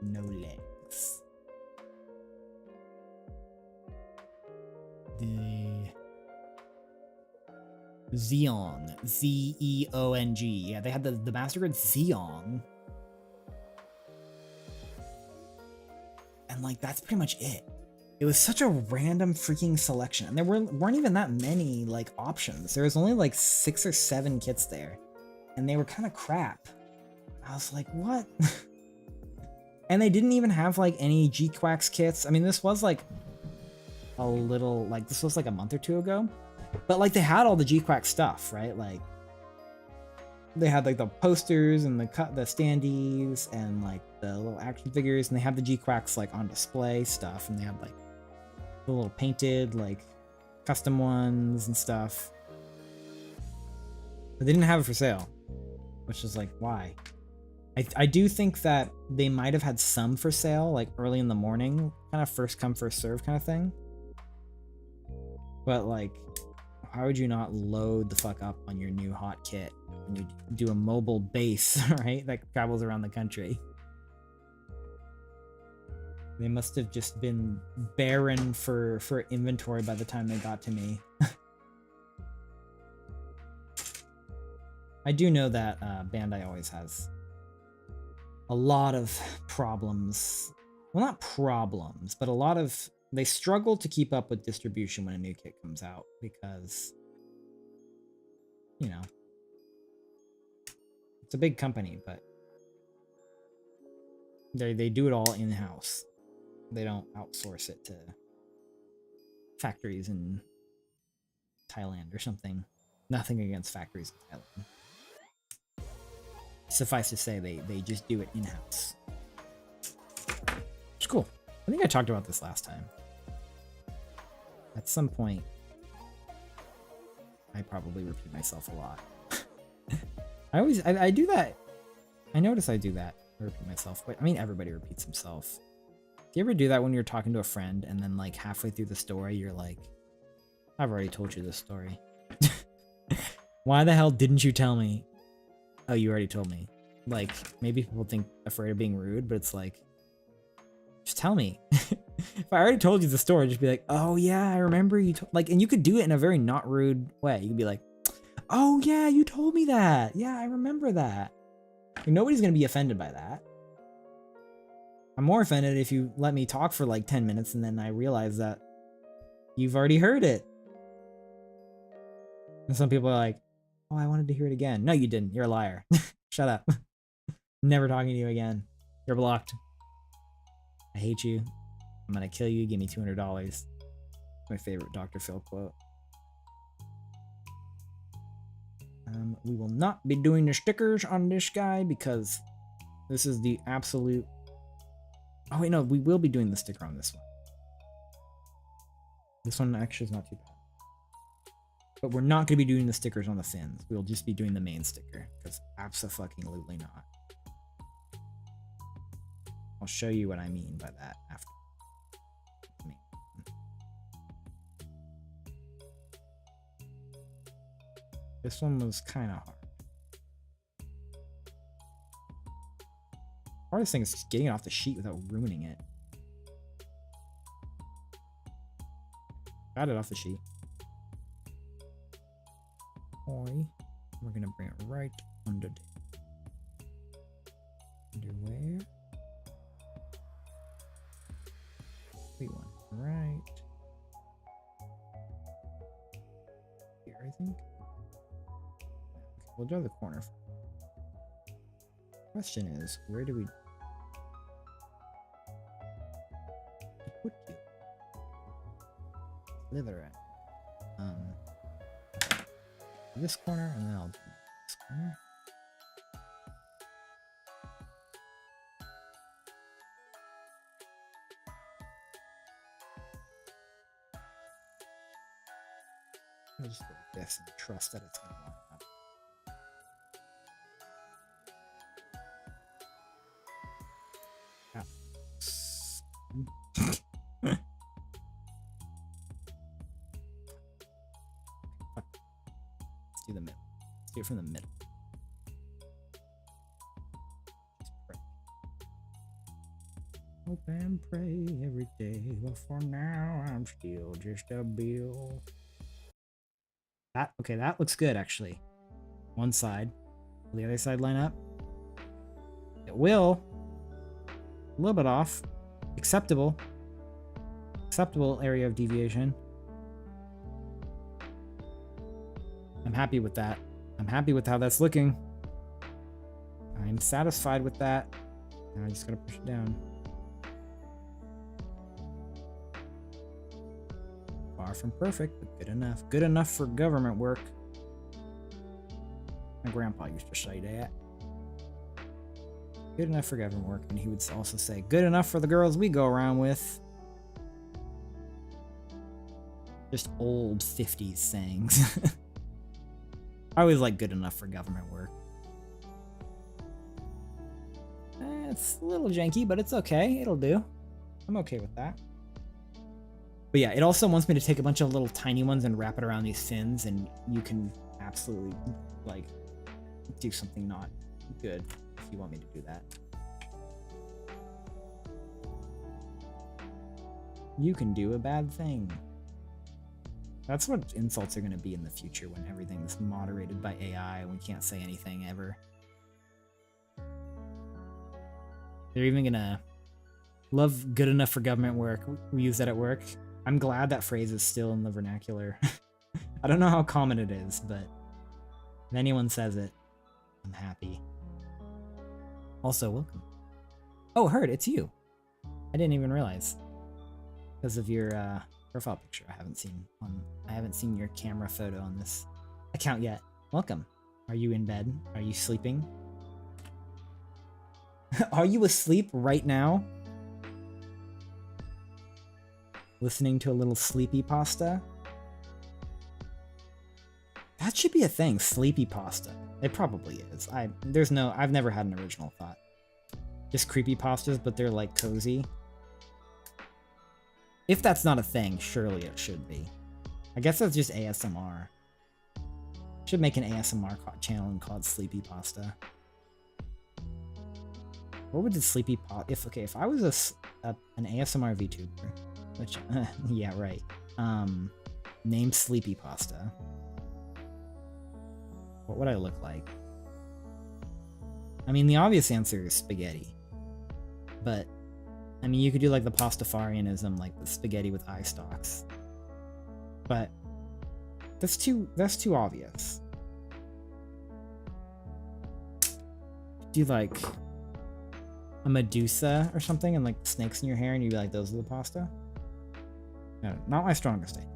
No legs. The Zeong, Z-E-O-N-G. Yeah, they had the master grade Zeong. And like that's pretty much it. It was such a random freaking selection. And there weren't even that many like options. There was only like 6 or 7 kits there. And they were kind of crap. I was like, what? And they didn't even have like any GQuuuuuuX kits. I mean, this was like a little, like this was like a month or 2 ago. But like they had all the GQuuuuuuX stuff, right? Like they had like the posters and the standees and like the little action figures, and they had the GQuuuuuuX like on display stuff, and they had like the little painted like custom ones and stuff. But they didn't have it for sale, which is like, why? I do think that they might have had some for sale like early in the morning, kind of first come first serve kind of thing. But like, why would you not load the fuck up on your new hot kit when you do a mobile base, right? That travels around the country. They must have just been barren for inventory by the time they got to me. I do know that Bandai always has a lot of problems well, not problems, but a lot of, they struggle to keep up with distribution when a new kit comes out because, you know, it's a big company, but they do it all in-house. They don't outsource it to factories in Thailand or something. Nothing against factories in Thailand. Suffice to say, they just do it in-house. It's cool. I think I talked about this last time. At some point, I probably repeat myself a lot. I do that. I notice I do that. I repeat myself. But I mean, everybody repeats himself. Do you ever do that when you're talking to a friend and then like halfway through the story, you're like, I've already told you this story. Why the hell didn't you tell me? Oh, you already told me. Like, maybe people think afraid of being rude, but it's like, just tell me. If I already told you the story, just be like, oh yeah, I remember you like, and you could do it in a very not rude way. You could be like, oh yeah, you told me that. Yeah, I remember that. Like, nobody's gonna be offended by that. I'm more offended if you let me talk for like 10 minutes and then I realize that you've already heard it. And some people are like, oh, I wanted to hear it again. No, you didn't. You're a liar. Shut up. Never talking to you again. You're blocked. I hate you. I'm gonna kill you. Give me $200. My favorite Dr. Phil quote. We will not be doing the stickers on this guy because this is the absolute... Oh wait, no, we will be doing the sticker on this one. This one actually is not too bad. But we're not going to be doing the stickers on the fins. We'll just be doing the main sticker, because abso-fucking-lutely not. I'll show you what I mean by that after. This one was kind of hard. Hardest thing is just getting it off the sheet without ruining it. Got it off the sheet. We're gonna bring it right under where? We want right here, I think. Okay, we'll draw the corner. Question is, where do we put you? Slither at. This corner, and then I'll do this corner. I'll just go like this and trust that it's going to line up. Let's do the middle. Let's do it from the middle. Just pray. Hope and pray every day, but for now I'm still just a bill. Okay, that looks good actually. One side. Will the other side line up? It will. A little bit off. Acceptable. Acceptable area of deviation. I'm happy with that. I'm happy with how that's looking. I'm satisfied with that. Now I just gotta push it down. Far from perfect, but good enough. Good enough for government work. My grandpa used to say that. Good enough for government work, and he would also say, good enough for the girls we go around with. Just old 50s sayings. I always like good enough for government work. It's a little janky, but it's okay. It'll do. I'm okay with that. But yeah, it also wants me to take a bunch of little tiny ones and wrap it around these fins, and you can absolutely, like, do something not good if you want me to do that. You can do a bad thing. That's what insults are going to be in the future when everything's moderated by AI and we can't say anything ever. They're even going to Love good enough for government work. We use that at work. I'm glad that phrase is still in the vernacular. I don't know how common it is, but if anyone says it, I'm happy. Also, welcome. Oh, Herd, it's you. I didn't even realize. Because of your profile picture, I haven't seen your camera photo on this account yet. Welcome. Are you in bed? Are you sleeping? Are you asleep right now? Listening to a little sleepy pasta? That should be a thing, sleepy pasta. It probably is. I've never had an original thought. Just creepy pastas, but they're like cozy. If that's not a thing, surely it should be. I guess that's just ASMR. Should make an ASMR channel called Sleepy Pasta. What would the Sleepy Pasta... If I was an ASMR VTuber, which, yeah, right. Named Sleepy Pasta. What would I look like? I mean, the obvious answer is spaghetti. But, I mean, you could do like the Pastafarianism, like the spaghetti with eye stalks. But that's too obvious. Do like a Medusa or something and like snakes in your hair and you'd be like, those are the pasta? No, not my strongest aim.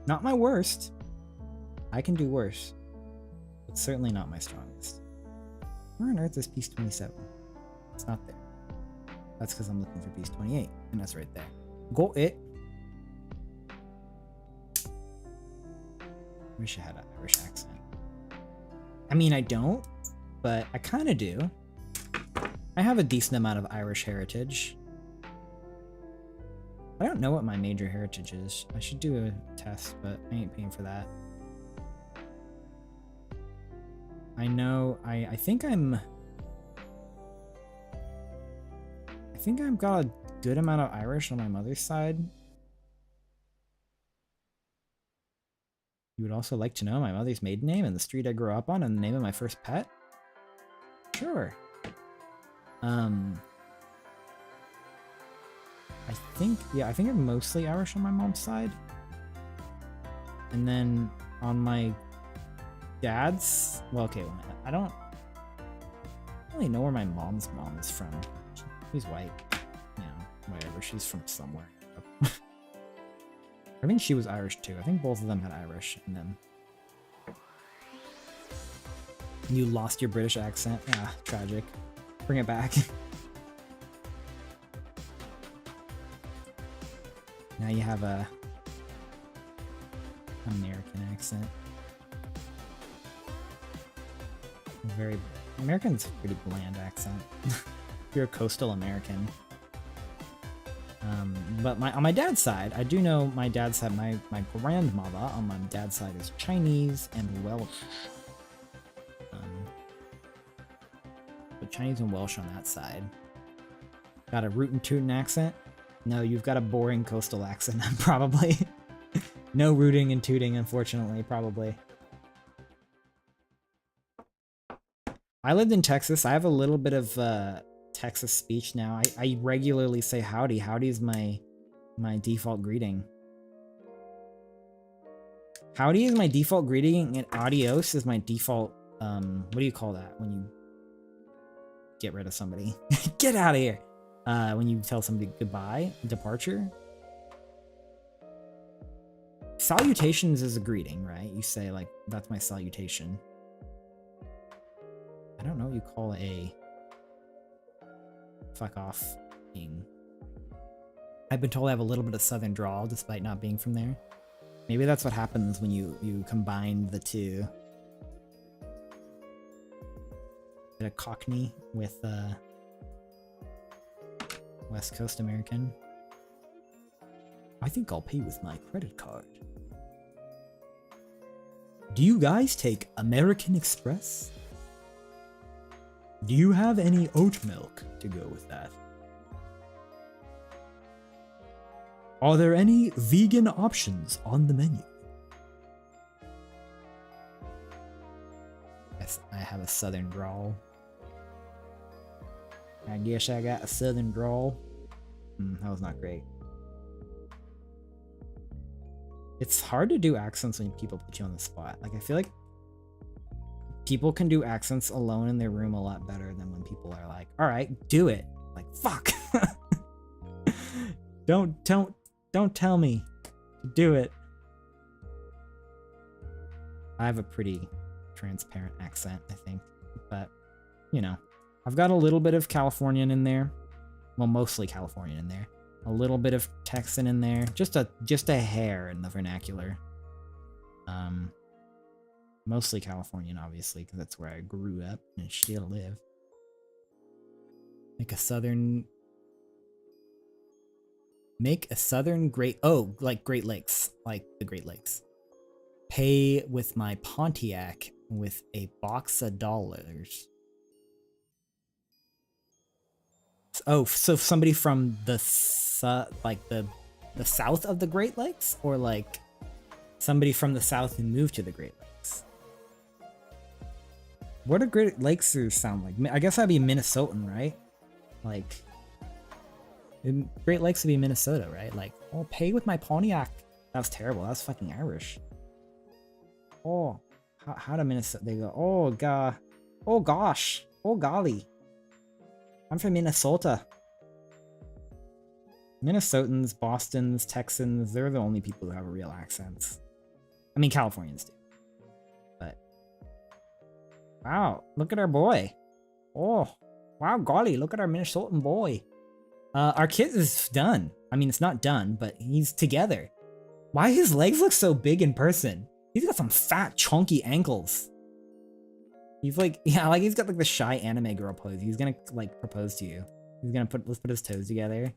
Not my worst. I can do worse. But certainly not my strongest. Where on earth is piece 27? It's not there. That's because I'm looking for piece 28. And that's right there. Go it. Wish I had an Irish accent. I mean, I don't, but I kind of do. I have a decent amount of Irish heritage. I don't know what my major heritage is. I should do a test, but I ain't paying for that. I know, I think I've got a good amount of Irish on my mother's side. You would also like to know my mother's maiden name and the street I grew up on and the name of my first pet? Sure. I think I'm mostly Irish on my mom's side. And then on my dad's, well, okay, I don't really know where my mom's mom is from. She's white, you know, whatever, she's from somewhere. I think she was Irish too. I think both of them had Irish in them. You lost your British accent? Ah, tragic. Bring it back. Now you have a American accent. American's a pretty bland accent. You're a coastal American. But on my dad's side, I do know my dad's side, my grandmother on my dad's side is Chinese and Welsh. But Chinese and Welsh on that side. Got a rootin' tootin' accent? No, you've got a boring coastal accent, probably. No rooting and tooting, unfortunately, probably. I lived in Texas. I have a little bit of Texas speech now. I regularly say howdy. Howdy is my default greeting. Howdy is my default greeting, and adios is my default, what do you call that when you get rid of somebody? Get out of here! When you tell somebody goodbye, departure. Salutations is a greeting, right? You say, like, that's my salutation. I don't know what you call a fuck off thing. I've been told I have a little bit of southern drawl despite not being from there. Maybe that's what happens when you combine the two. Bit of Cockney with West Coast American. I think I'll pay with my credit card. Do you guys take American Express? Do you have any oat milk to go with that? Are there any vegan options on the menu? Yes, I have a southern drawl. I guess I got a southern drawl. That was not great. It's hard to do accents when people put you on the spot. Like, I feel like people can do accents alone in their room a lot better than when people are like, all right, do it. Like, fuck. Don't tell me to do it. I have a pretty transparent accent, I think, but you know, I've got a little bit of Californian in there. Well, mostly Californian in there. A little bit of Texan in there. Just a hair in the vernacular. Mostly Californian, obviously, because that's where I grew up and still live. Make a southern Great... Oh, like Great Lakes. Like the Great Lakes. Pay with my Pontiac with a box of dollars. Oh, so somebody from the like the south of the Great Lakes, or like somebody from the south who moved to the Great Lakes? What do Great Lakes sound like? I guess that'd be Minnesotan, right? Like, Great Lakes would be Minnesota, right? Like, oh, pay with my Pontiac. That was terrible. That was fucking Irish. Oh, how do Minnesota? They go, oh god, oh gosh, oh golly. I'm from Minnesota. Minnesotans, Bostons, Texans, they're the only people who have a real accent. I mean, Californians do. But, wow, look at our boy. Oh, wow, golly, look at our Minnesotan boy. Our kid is done. I mean, it's not done, but he's together. Why his legs look so big in person? He's got some fat, chunky ankles. He's like, yeah, like he's got like the shy anime girl pose. He's gonna like propose to you. He's gonna let's put his toes together.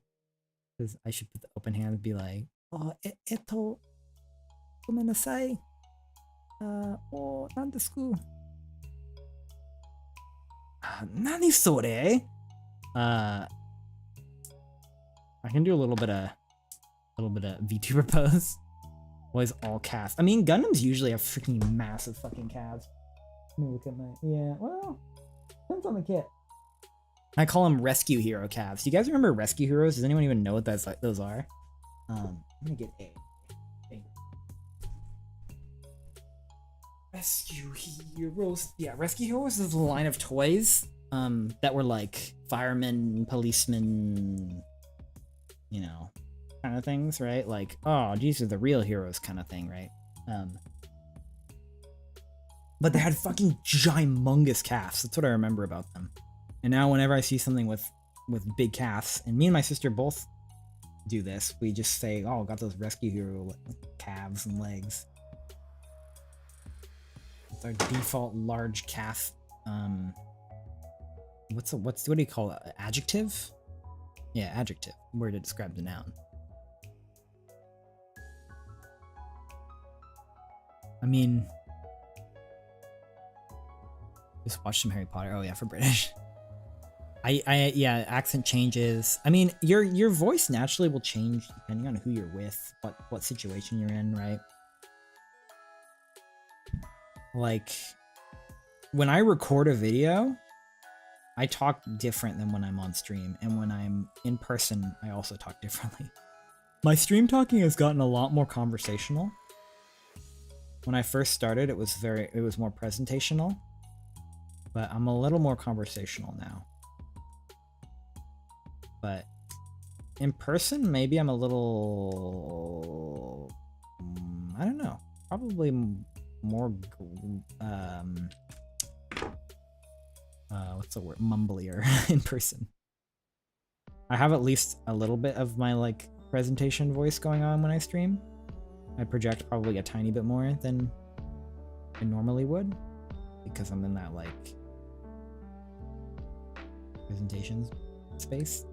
Because I should put the open hand and be like, oh, eto, gomenasai. Oh, nandesku. Nani sore? I can do a little bit of VTuber pose. Always all calves. I mean, Gundams usually have freaking massive fucking calves. Let me look at my... Yeah, well, depends on the kit. I call them Rescue Hero calves. Do you guys remember Rescue Heroes? Does anyone even know what those are? I'm gonna get A. Rescue Heroes. Yeah, Rescue Heroes is a line of toys that were like firemen, policemen, you know, kind of things, right? Like, oh, these are the real heroes kind of thing, right? But they had fucking gymongous calves. That's what I remember about them. And now whenever I see something with big calves, and me and my sister both do this, we just say, oh, got those Rescue Hero calves and legs. It's our default large calf. What do you call it? Adjective? Yeah, adjective. Word to describe the noun. I mean, just watch some Harry Potter. Oh yeah, for British. Yeah, accent changes. I mean, your voice naturally will change depending on who you're with, what situation you're in, right? Like, when I record a video, I talk different than when I'm on stream, and when I'm in person, I also talk differently. My stream talking has gotten a lot more conversational. When I first started, it was more presentational, but I'm a little more conversational now. But in person, maybe I'm a little, I don't know, probably more, what's the word, mumblier in person. I have at least a little bit of my like presentation voice going on when I stream. I project probably a tiny bit more than I normally would, because I'm in that like presentations space.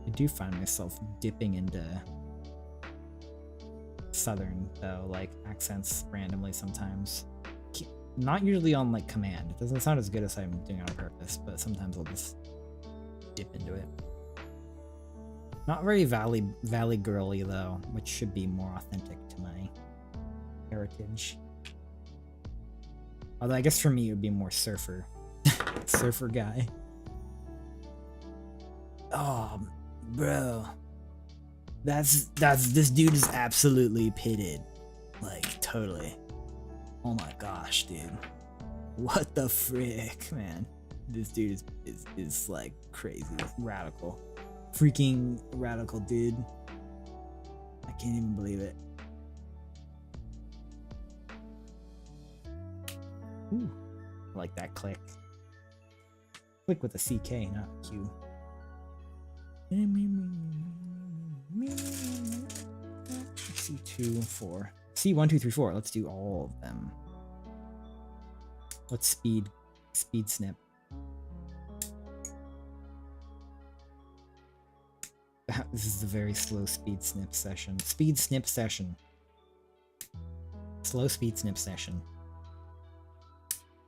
I do find myself dipping into Southern though, like accents randomly sometimes. Not usually on like command. It doesn't sound as good as I'm doing it on purpose, but sometimes I'll just dip into it. Not very valley girly though, which should be more authentic to my heritage. Although I guess for me it would be more surfer. Surfer guy. Oh, bro. This dude is absolutely pitted. Like, totally. Oh my gosh, dude. What the frick, man. This dude is like crazy. Radical. Freaking radical, dude. I can't even believe it. Ooh. I like that click. Click with a CK, not a Q. C2, 4. C1, 2, 3, 4. Let's do all of them. Let's speed snip. This is a very slow speed snip session. Speed snip session. Slow speed snip session.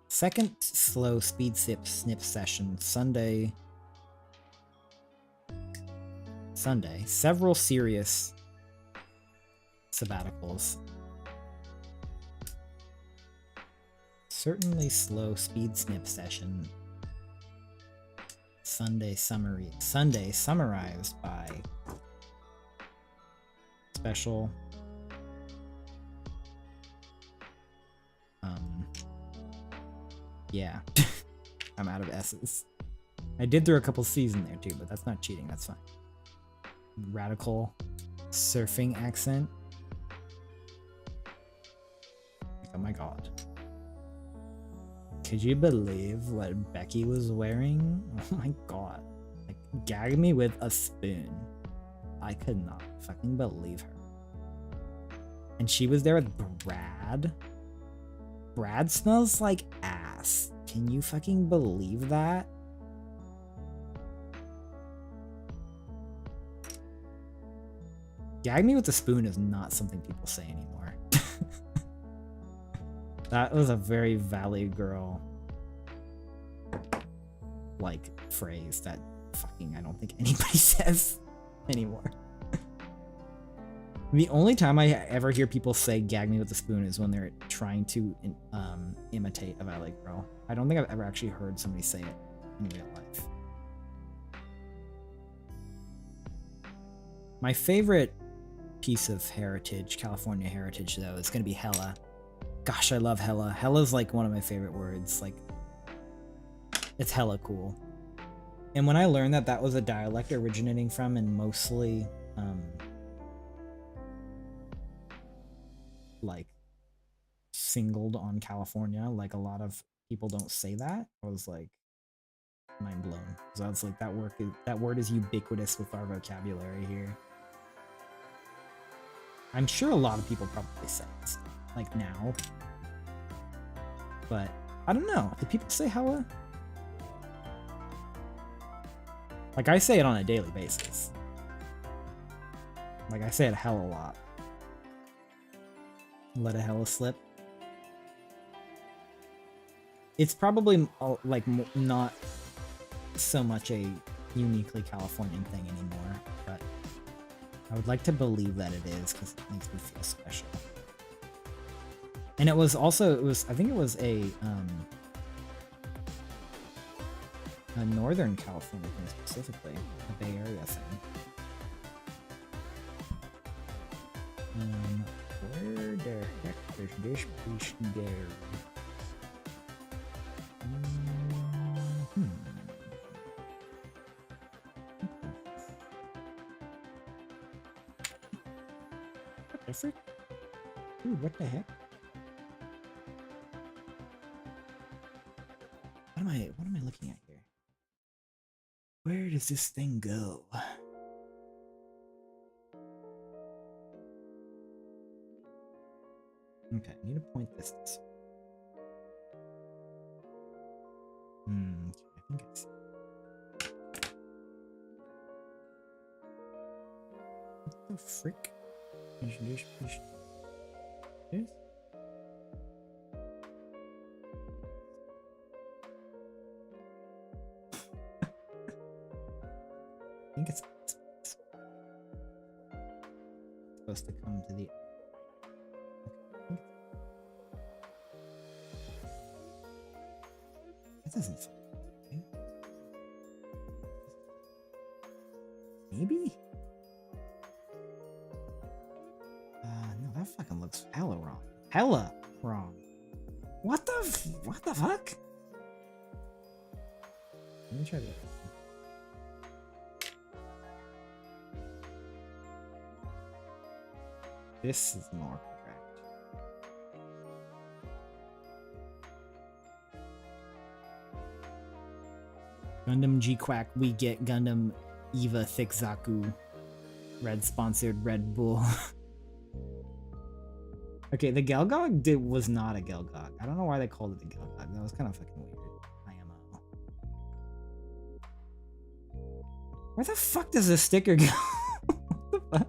Second slow speed snip session. Sunday. Several serious sabbaticals. Certainly slow speed snip session. Sunday summarized by special yeah. I'm out of S's. I did throw a couple C's in there too, but that's not cheating, that's fine. Radical surfing accent. Oh my god. Could you believe what Becky was wearing? Oh my god. Like, gag me with a spoon. I could not fucking believe her. And she was there with Brad. Brad smells like ass. Can you fucking believe that? Gag me with a spoon is not something people say anymore. That was a very Valley Girl like phrase that fucking I don't think anybody says anymore. The only time I ever hear people say gag me with a spoon is when they're trying to imitate a Valley Girl. I don't think I've ever actually heard somebody say it in real life. My favorite piece of heritage, California heritage though, is gonna be hella. Gosh, I love hella. Hella's like one of my favorite words. Like, it's hella cool. And when I learned that that was a dialect originating from and mostly like singled on California, like a lot of people don't say that, I was like mind blown. So I was like, that word is ubiquitous with our vocabulary here. I'm sure a lot of people probably say it like now, but I don't know. Do people say hella? Like, I say it on a daily basis. Like, I say it hella a lot. Let a hella slip. It's probably like not so much a uniquely Californian thing anymore, but I would like to believe that it is because it makes me feel special. And it was also, I think it was a Northern California thing specifically, a Bay Area thing. Where the heck is this piece there? What the frick? Dude, what the heck? What am I looking at here? Where does this thing go? Okay, I need to point this way. I think it's... What the frick? This? I think it's supposed to come to the... This isn't. Maybe? No, that fucking looks hella wrong. Hella wrong. What the fuck? Let me try this. This is more correct. Gundam GQuuuuuuX, we get Gundam Eva Thickzaku. Red sponsored Red Bull. Okay, the Gelgog was not a Gelgog. I don't know why they called it a Gelgog. That was kind of fucking weird. IMO. Where the fuck does this sticker go? What the fuck?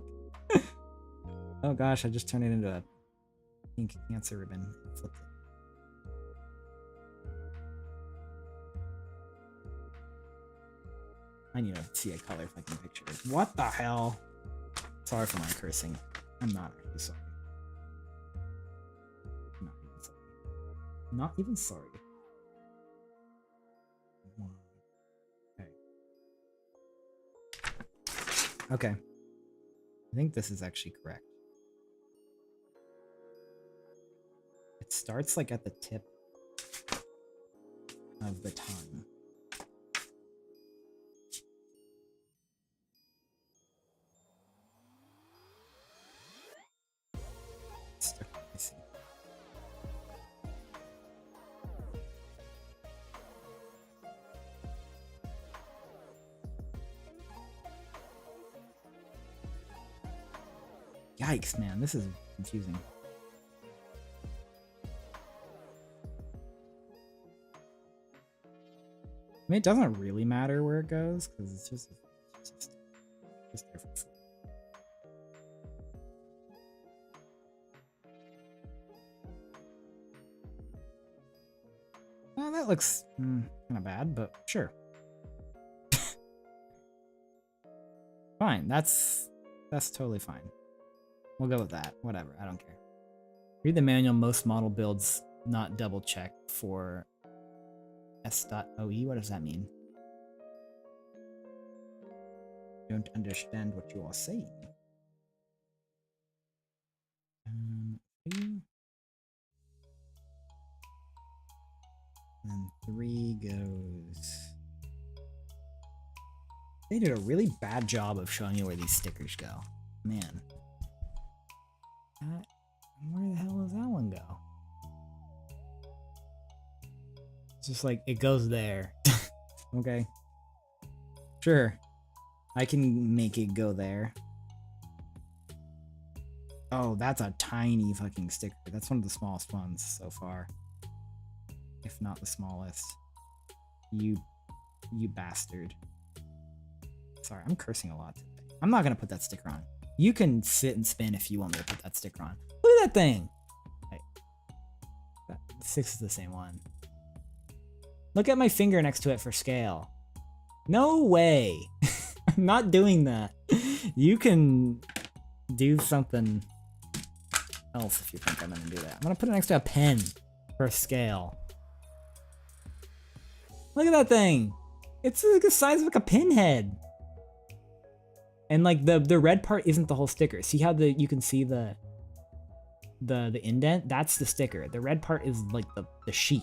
Oh gosh, I just turned it into a pink cancer ribbon. Flipped it. I need to see a color fucking picture. What the hell? Sorry for my cursing. I'm not actually sorry. Not even sorry. Okay. I think this is actually correct. It starts like at the tip of the tongue. I see. Yikes, man, this is confusing. I mean, it doesn't really matter where it goes because it's just different. Oh, that looks kind of bad, but sure. Fine, that's totally fine. We'll go with that. Whatever, I don't care. Read the manual. Most model builds not double check for S.OE. What does that mean? Don't understand what you are saying. And 3 goes. They did a really bad job of showing you where these stickers go. Man. Where the hell does that one go? It's just like, it goes there. Okay. Sure. I can make it go there. Oh, that's a tiny fucking sticker. That's one of the smallest ones so far. If not the smallest. You bastard. Sorry, I'm cursing a lot today. I'm not gonna put that sticker on. You can sit and spin if you want me to put that sticker on. Look at that thing! Wait. 6 is the same one. Look at my finger next to it for scale. No way! I'm not doing that. You can do something else if you think I'm gonna do that. I'm gonna put it next to a pen for scale. Look at that thing! It's like the size of like a pinhead. And like the red part isn't the whole sticker. See how you can see the indent? That's the sticker. The red part is like the sheet.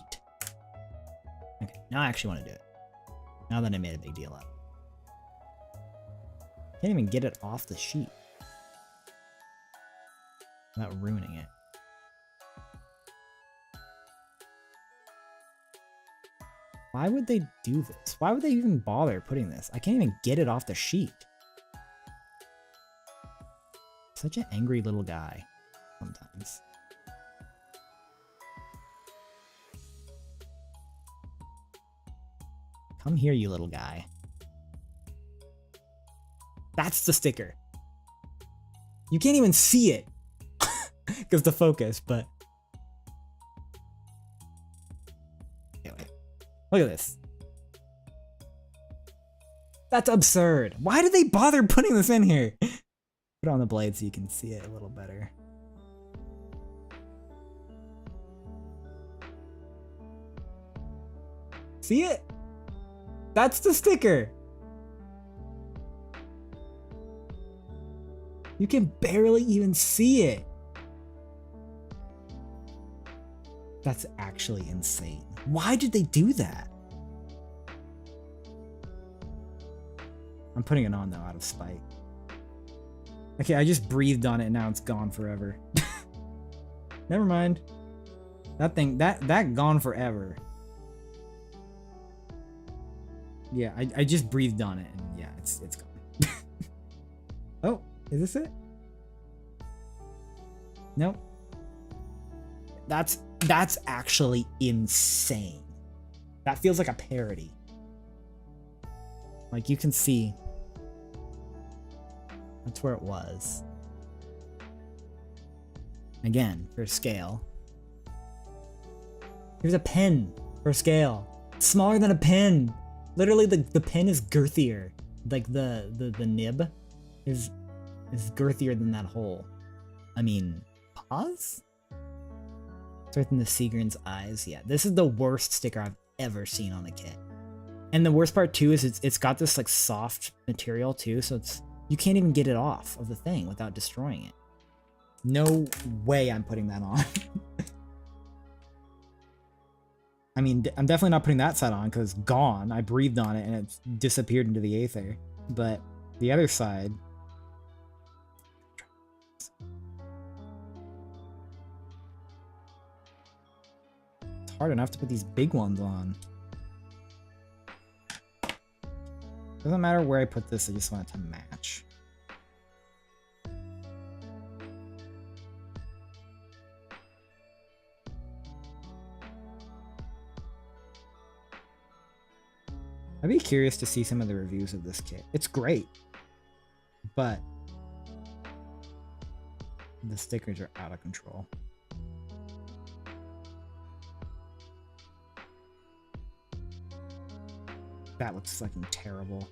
Okay, now I actually want to do it. Now that I made a big deal out of it. Can't even get it off the sheet without ruining it. Why would they do this? Why would they even bother putting this? I can't even get it off the sheet. Such an angry little guy sometimes. Come here, you little guy. That's the sticker. You can't even see it because the focus, but anyway, look at this. That's absurd. Why did they bother putting this in here? Put it on the blade so you can see it a little better. See it? That's the sticker. You can barely even see it. That's actually insane. Why did they do that? I'm putting it on though out of spite. Okay, I just breathed on it and now it's gone forever. Never mind. That thing, that gone forever. Yeah, I just breathed on it and yeah, it's gone. Oh, is this it? Nope. That's actually insane. That feels like a parody. Like you can see. That's where it was. Again, for scale. Here's a pen for scale. It's smaller than a pen. Literally the pen is girthier. Like the nib is girthier than that hole. I mean, pause? It's right in the Seagrin's eyes. Yeah, this is the worst sticker I've ever seen on a kit. And the worst part too is it's got this like soft material too, so you can't even get it off of the thing without destroying it. No way I'm putting that on. I mean, I'm definitely not putting that side on because it's gone. I breathed on it and it's disappeared into the aether. But the other side. It's hard enough to put these big ones on. Doesn't matter where I put this, I just want it to match. I'd be curious to see some of the reviews of this kit. It's great, but the stickers are out of control. That looks fucking terrible.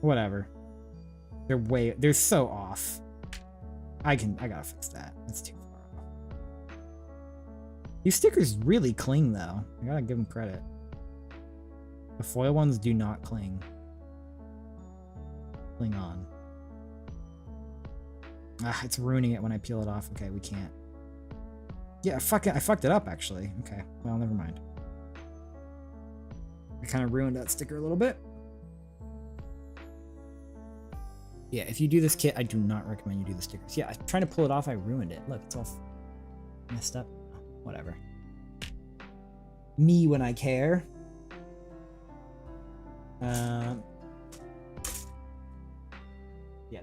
Whatever. They're so off. I gotta fix that. That's too far off. These stickers really cling though. I gotta give them credit. The foil ones do not cling on. Ah, it's ruining it when I peel it off. Okay, we can't. Yeah, I fucked it up actually. Okay, well, never mind. I kind of ruined that sticker a little bit. Yeah, if you do this kit, I do not recommend you do the stickers. Yeah, I'm trying to pull it off, I ruined it. Look, it's all messed up. Whatever. Me when I care. Yeah,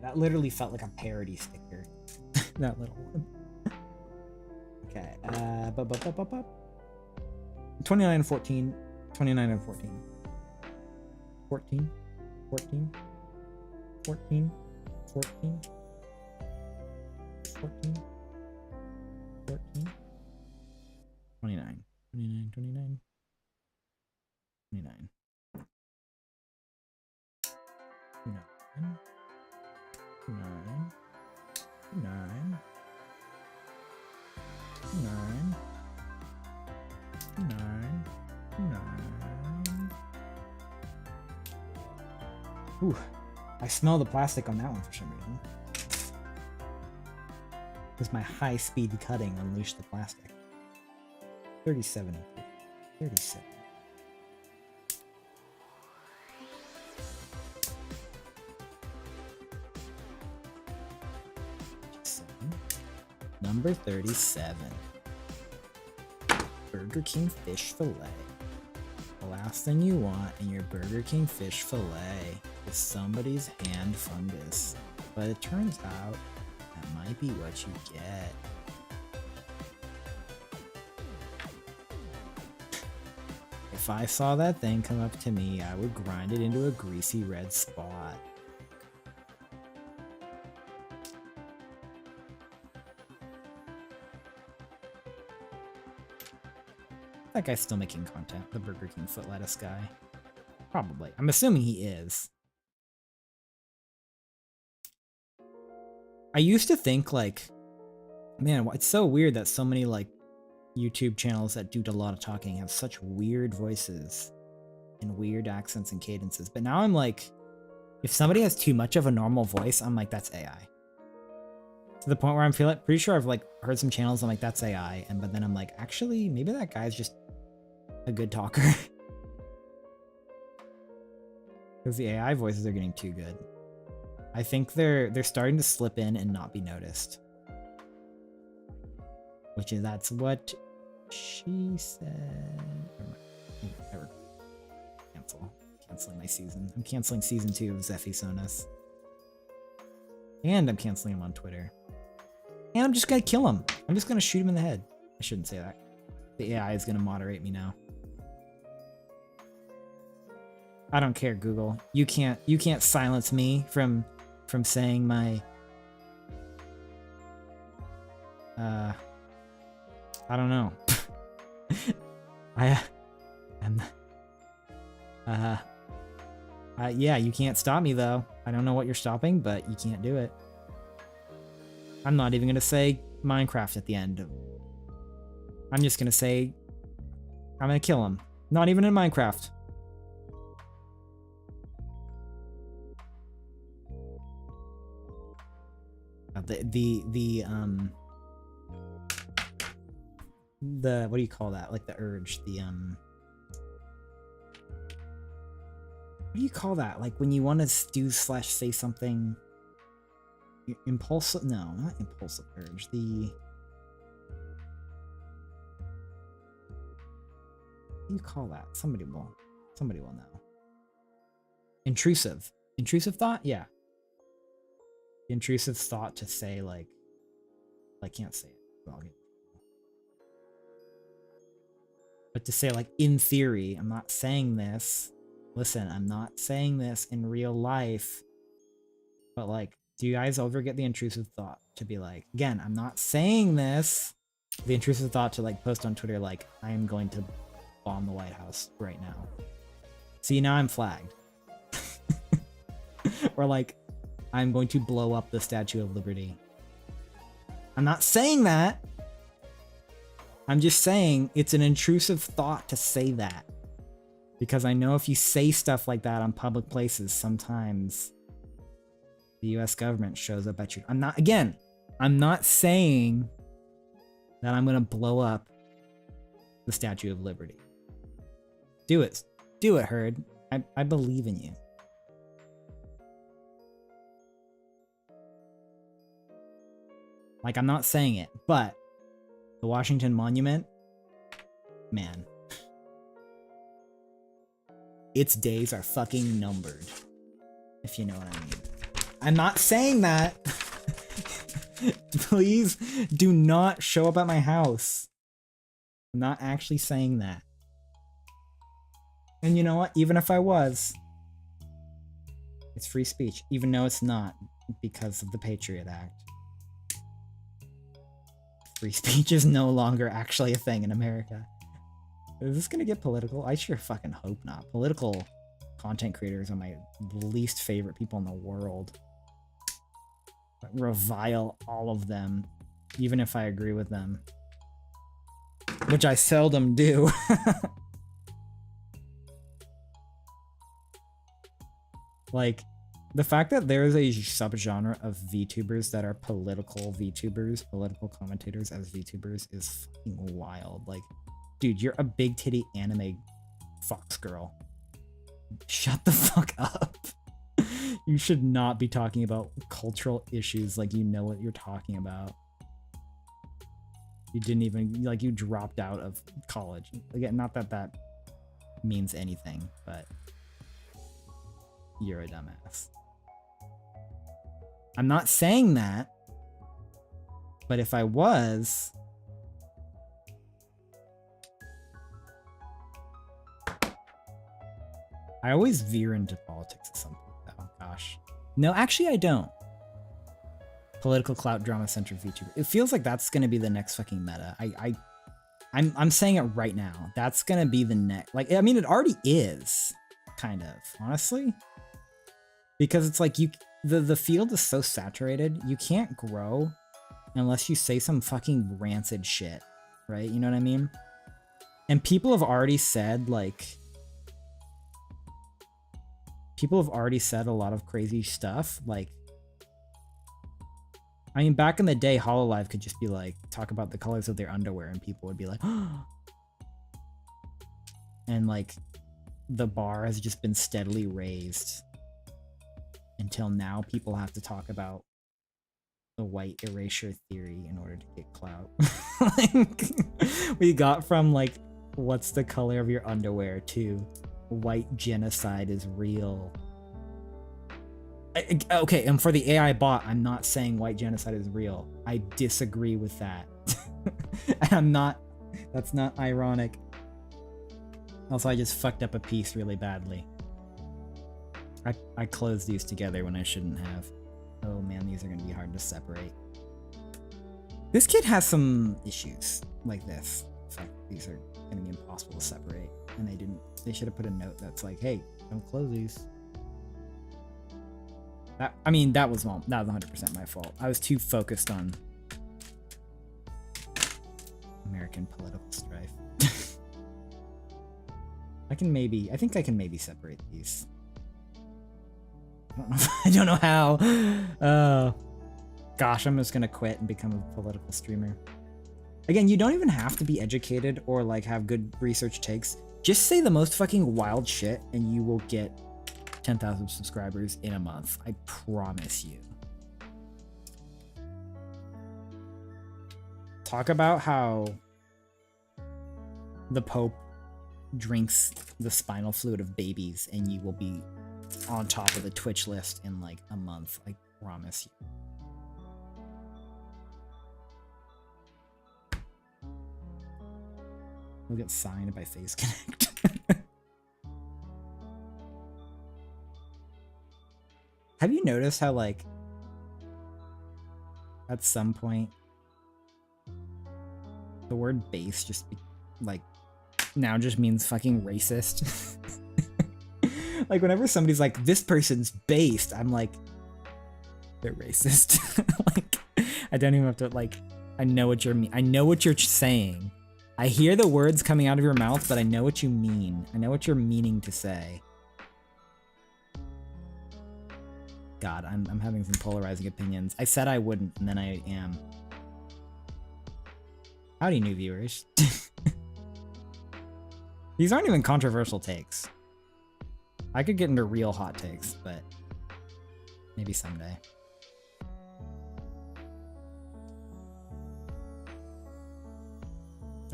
that literally felt like a parody sticker. That little one. Okay, 29 and 14. 29 and 14. 14. 14. 14. 14. 14. 14. 29. 29. 29. 29. 9. 9. 9. 9. 9. 9. Ooh, I smell the plastic on that one for some reason. Because my high-speed cutting unleashed the plastic. 37. 37. Number 37. Burger King fish fillet. The last thing you want in your Burger King fish fillet is somebody's hand fungus. But it turns out that might be what you get. If I saw that thing come up to me, I would grind it into a greasy red spot. That guy's still making content, the Burger King foot lettuce guy. Probably. I'm assuming he is. I used to think, like, Man, it's so weird that so many like YouTube channels that do a lot of talking have such weird voices and weird accents and cadences. But now I'm like, if somebody has too much of a normal voice, I'm like, that's AI. To the point where I'm feeling pretty sure I've like heard some channels, I'm like, that's AI. But then I'm like, actually, maybe that guy's just a good talker. Because the AI voices are getting too good. I think they're starting to slip in and not be noticed. Which is, that's what she said. Never canceling my season. I'm canceling season 2 of Zephy Sonas. And I'm canceling him on Twitter. And I'm just gonna kill him. I'm just gonna shoot him in the head. I shouldn't say that. The AI is gonna moderate me now. I don't care, Google. You can't silence me from saying my I don't know. Yeah, you can't stop me though. I don't know what you're stopping, but you can't do it. I'm not even gonna say Minecraft at the end. I'm just gonna say I'm gonna kill him. Not even in Minecraft. The what do you call that? Like the urge, what do you call that? Like when you want to do / say something impulsive? No, not impulsive urge. What do you call that? Somebody will know. Intrusive thought? Yeah. Intrusive thought to say like, I can't say it. But to say like, in theory, I'm not saying this. Listen, I'm not saying this in real life. But like, do you guys ever get the intrusive thought to be like, again, I'm not saying this. The intrusive thought to like post on Twitter like, I am going to bomb the White House right now. See, now I'm flagged. Or like, I'm going to blow up the Statue of Liberty. I'm not saying that. I'm just saying it's an intrusive thought to say that. Because I know if you say stuff like that on public places, sometimes the US government shows up at you. I'm not saying that I'm going to blow up the Statue of Liberty. Do it. Do it, Herd. I believe in you. Like, I'm not saying it, but the Washington Monument, man, its days are fucking numbered, if you know what I mean. I'm not saying that. Please do not show up at my house. I'm not actually saying that. And you know what? Even if I was, it's free speech, even though it's not because of the Patriot Act. Free speech is no longer actually a thing in America. Is this gonna get political? I sure fucking hope not. Political content creators are my least favorite people in the world. I revile all of them, even if I agree with them. Which I seldom do. Like, the fact that there's a subgenre of VTubers that are political VTubers, political commentators as VTubers, is fucking wild. Like, dude, you're a big titty anime fox girl. Shut the fuck up. You should not be talking about cultural issues like you know what you're talking about. You didn't even, like, you dropped out of college. Again, not that that means anything, but you're a dumbass. I'm not saying that, but if I was, I always veer into politics at some point, though. Gosh. No, actually, I don't. Political clout drama centered VTuber. It feels like that's gonna be the next fucking meta. I'm saying it right now. That's gonna be the next. Like, I mean, it already is, kind of, honestly, because it's like the field is so saturated. You can't grow unless you say some fucking rancid shit, right? You know what I mean? And people have already said, like, people have already said a lot of crazy stuff. Like, I mean, back in the day, Hololive could just be like, talk about the colors of their underwear, and people would be like, oh. And like, the bar has just been steadily raised until now people have to talk about the white erasure theory in order to get clout. Like, we got from like, what's the color of your underwear to white genocide is real. Okay, and for the AI bot, I'm not saying white genocide is real. I disagree with that. I'm not, that's not ironic. Also, I just fucked up a piece really badly. I closed these together when I shouldn't have. Oh man, these are gonna be hard to separate. This kid has some issues like this. Fuck, these are gonna be impossible to separate. And they didn't, they should have put a note that's like, hey, don't close these. I mean, that was 100% my fault. I was too focused on American political strife. I think I can maybe separate these. I don't know how. Gosh, I'm just gonna quit and become a political streamer. Again, you don't even have to be educated or like have good research takes. Just say the most fucking wild shit and you will get 10,000 subscribers in a month. I promise you. Talk about how the Pope drinks the spinal fluid of babies and you will be on top of the Twitch list in like a month. I promise you. We'll get signed by Face Connect. Have you noticed how, like, at some point, the word base just, like, now just means fucking racist? Like, whenever somebody's like, this person's based, I'm like, they're racist. Like, I don't even have to, like, I know what you're saying. I hear the words coming out of your mouth, but I know what you mean. I know what you're meaning to say. God, I'm having some polarizing opinions. I said I wouldn't, and then I am. Howdy, new viewers. These aren't even controversial takes. I could get into real hot takes, but maybe someday.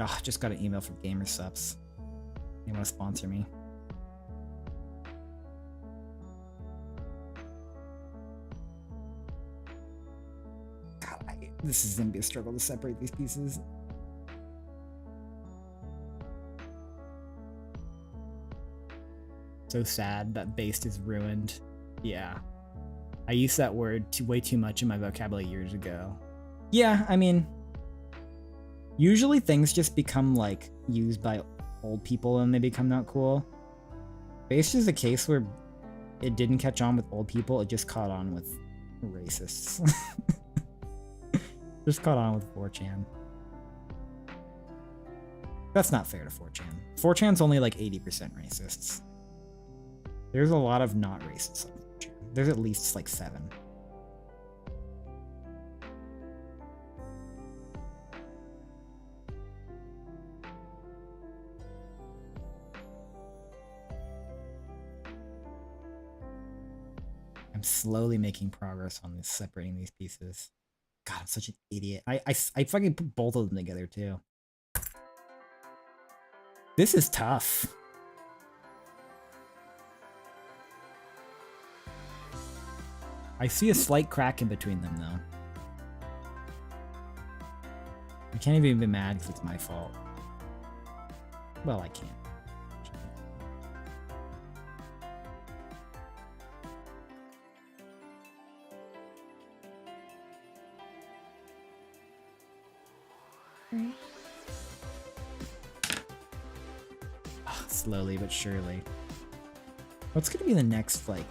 Oh, just got an email from GamerSups. They want to sponsor me. God, this is gonna be a struggle to separate these pieces. So sad that based is ruined. Yeah. I used that word way too much in my vocabulary years ago. Yeah, I mean, usually things just become like used by old people and they become not cool. Based is a case where it didn't catch on with old people, it just caught on with racists. Just caught on with 4chan. That's not fair to 4chan. 4chan's only like 80% racists. There's a lot of not racists on 4chan. There's at least like 7. I'm slowly making progress on this, separating these pieces. God, I'm such an idiot. I fucking put both of them together too. This is tough. I see a slight crack in between them though. I can't even be mad because it's my fault. Well, I can't. Right. Oh, slowly but surely. What's gonna be the next, like,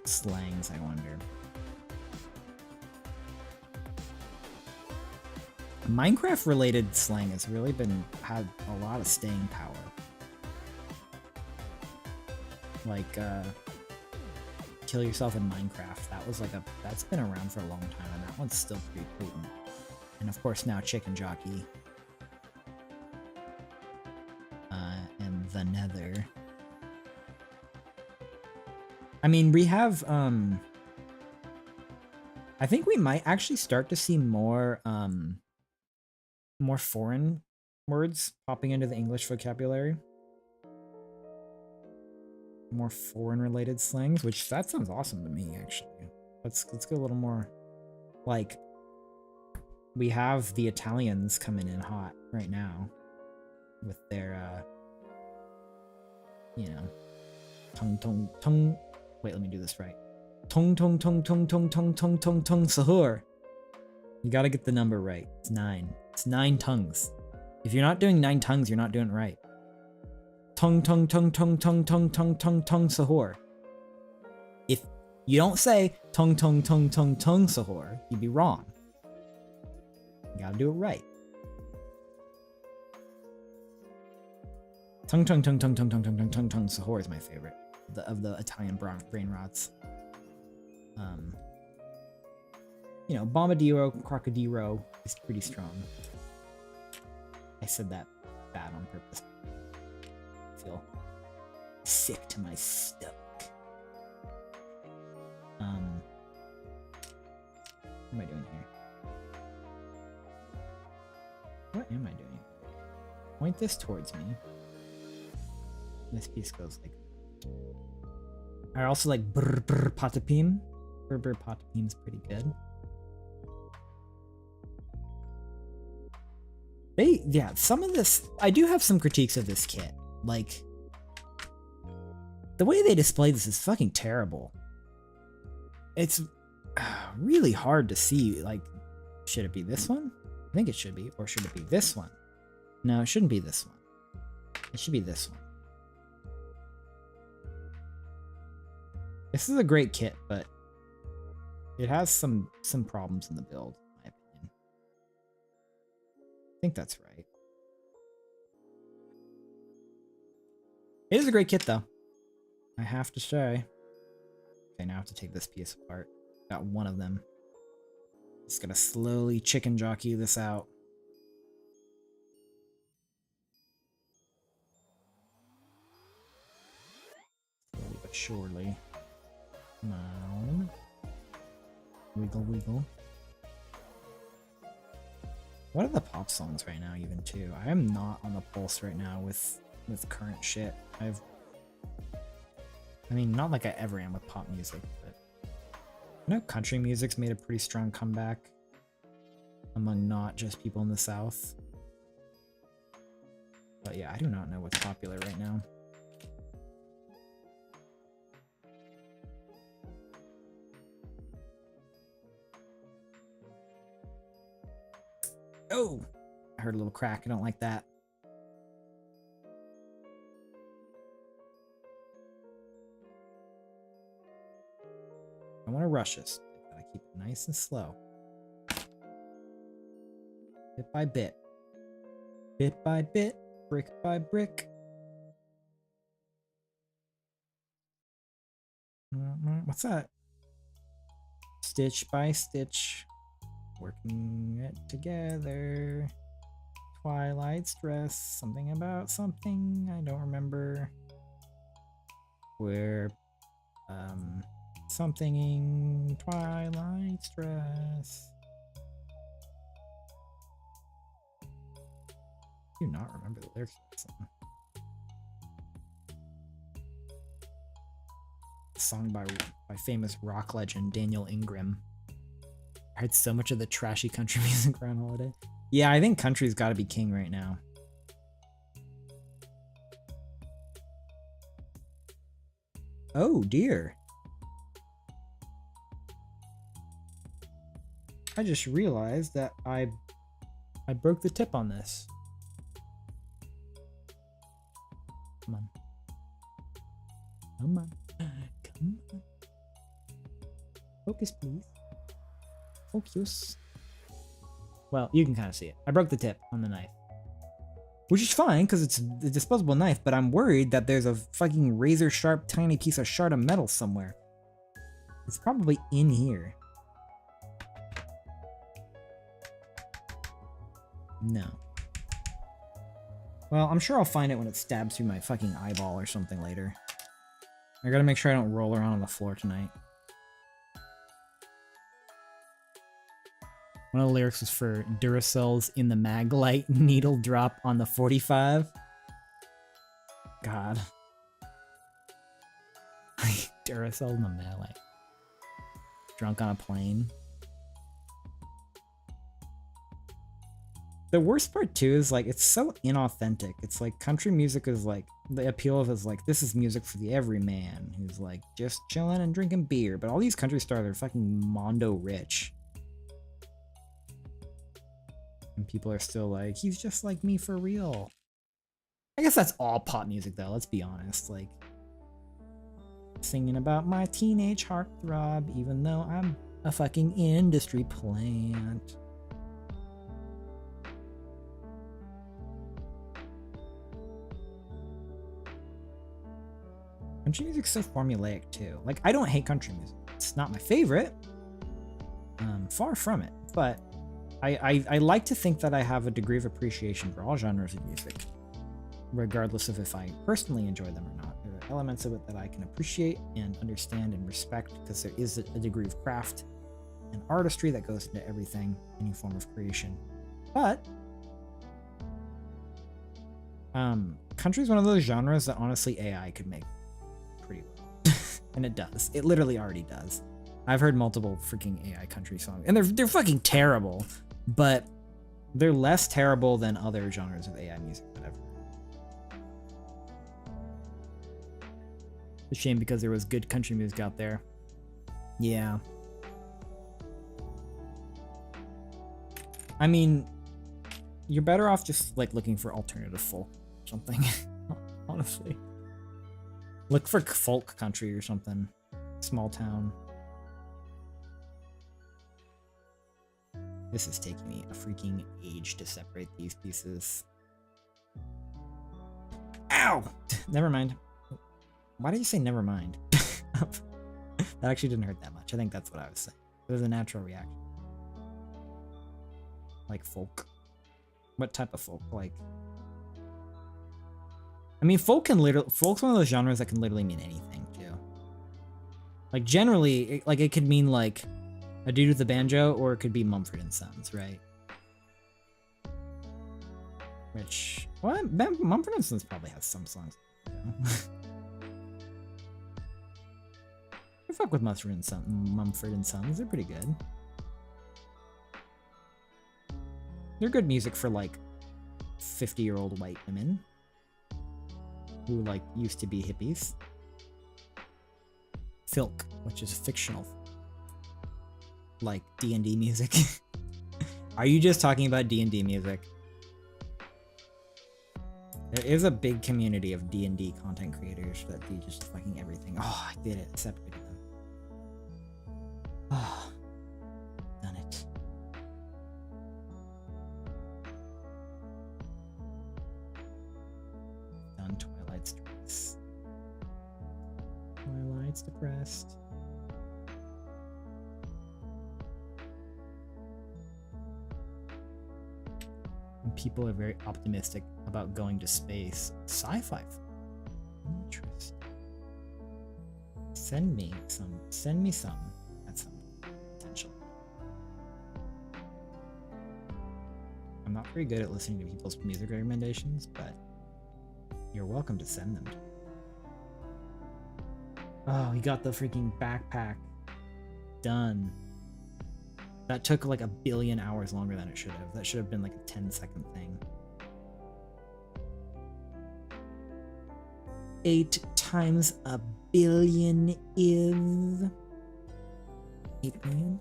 slangs, I wonder? Minecraft related slang has really had a lot of staying power. Like kill yourself in Minecraft. That was like that's been around for a long time, and that one's still pretty potent. And of course now chicken jockey. And the nether. I mean, we have I think we might actually start to see more more foreign words popping into the English vocabulary. More foreign related slangs, which that sounds awesome to me actually. Let's go a little more like we have the Italians coming in hot right now with their you know, tongue. Wait, let me do this right. Tongue sahur. You gotta get the number right. It's 9. It's 9 tongues. If you're not doing 9 tongues, you're not doing it right. Tongue sahur. If you don't say tongue sahur, you'd be wrong. You gotta do it right. Tongue sahur is my favorite of the Italian brain rots. You know, bombadillo, crocodilo is pretty strong. I said that bad on purpose. I feel sick to my stomach. What am I doing here? What am I doing? Point this towards me. This piece goes like. I also like brr patapim. Brr patapim is pretty good. Yeah, some of this, I do have some critiques of this kit. Like, the way they display this is fucking terrible. It's really hard to see, like, should it be this one? I think it should be, or should it be this one? No, it shouldn't be this one. It should be this one. This is a great kit, but it has some problems in the build, in my opinion. I think that's right. It is a great kit, though. I have to say. Okay, now I have to take this piece apart. Got one of them. Just gonna slowly chicken jockey this out. Slowly but surely. Come on. Wiggle. What are the pop songs right now, even too? I am not on the pulse right now with current shit. I mean, not like I ever am with pop music, but I know country music's made a pretty strong comeback among not just people in the South. But yeah, I do not know what's popular right now. Oh, I heard a little crack. I don't like that. I want to rush this. I gotta keep it nice and slow. Bit by bit. Bit by bit. Brick by brick. What's that? Stitch by stitch. Working it together. Twilight stress. Something about something. I don't remember. Where something in twilight stress. I do not remember the lyrics of that song. A song by famous rock legend Daniel Ingram. I heard so much of the trashy country music around holiday. Yeah, I think country's got to be king right now. Oh dear. I just realized that I broke the tip on this. Come on. Come on. Come on. Focus, please. Focus. Well, you can kind of see it. I broke the tip on the knife. Which is fine, because it's a disposable knife, but I'm worried that there's a fucking razor-sharp tiny piece of shard of metal somewhere. It's probably in here. No. Well, I'm sure I'll find it when it stabs through my fucking eyeball or something later. I gotta make sure I don't roll around on the floor tonight. One of the lyrics was for Duracells in the mag light, needle drop on the 45. God. Duracell in the mag light. Drunk on a plane. The worst part too is like, it's so inauthentic. It's like country music is like, the appeal of it is like, this is music for the everyman who's like just chilling and drinking beer. But all these country stars are fucking mondo rich. And people are still like, he's just like me for real. I guess that's all pop music though, let's be honest. Like, singing about my teenage heartthrob, even though I'm a fucking industry plant. Country music's so formulaic too. Like, I don't hate country music. It's not my favorite. Far from it. But I like to think that I have a degree of appreciation for all genres of music, regardless of if I personally enjoy them or not. There are elements of it that I can appreciate and understand and respect, because there is a degree of craft and artistry that goes into everything, any form of creation. But country is one of those genres that honestly AI could make pretty well. And it does. It literally already does. I've heard multiple freaking AI country songs, and they're fucking terrible, but they're less terrible than other genres of AI music that I've heard. It's a shame, because there was good country music out there. Yeah. I mean, you're better off just like looking for alternative folk or something. Honestly. Look for folk country or something. Small town. This is taking me a freaking age to separate these pieces. Ow! Never mind. Why did you say never mind? That actually didn't hurt that much. I think that's what I was saying. It was a natural reaction. Like folk. What type of folk? Like, I mean, folk's one of those genres that can literally mean anything too. Like, generally, it could mean like a dude with a banjo, or it could be Mumford and Sons, right? Which, well, Mumford and Sons probably has some songs. I fuck with Mumford and Sons. They're pretty good. They're good music for like 50-year-old white women who like used to be hippies. Filk, which is fictional, like D&D music. Are you just talking about D&D music? There is a big community of D&D content creators that do just fucking everything. Oh, I did it. Separated them. Oh, done it. Done Twilight's dress. Twilight's depressed. And people are very optimistic about going to space. Sci-fi. Interesting. Send me some. Send me some. That's some potential. I'm not very good at listening to people's music recommendations, but you're welcome to send them to me. Oh, he got the freaking backpack done. That took like 1 billion hours longer than it should have. That should have been like a 10-second thing. 8 times 1 billion is 8 billion?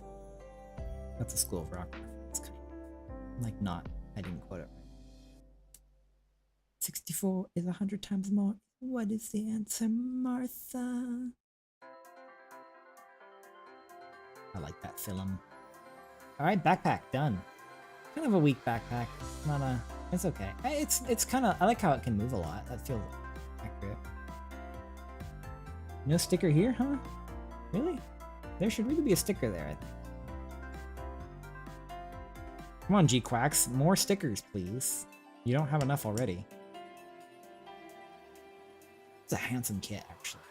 That's a School of Rock reference, kind of. Like, not, I didn't quote it right. 64 is 100 times more. What is the answer, Martha? I like that film. Alright, backpack, done. Kind of a weak backpack. Not a. It's okay. It's kind of. I like how it can move a lot. That feels accurate. No sticker here, huh? Really? There should really be a sticker there, I think. Come on, GQuuuuuuX. More stickers, please. You don't have enough already. It's a handsome kit, actually.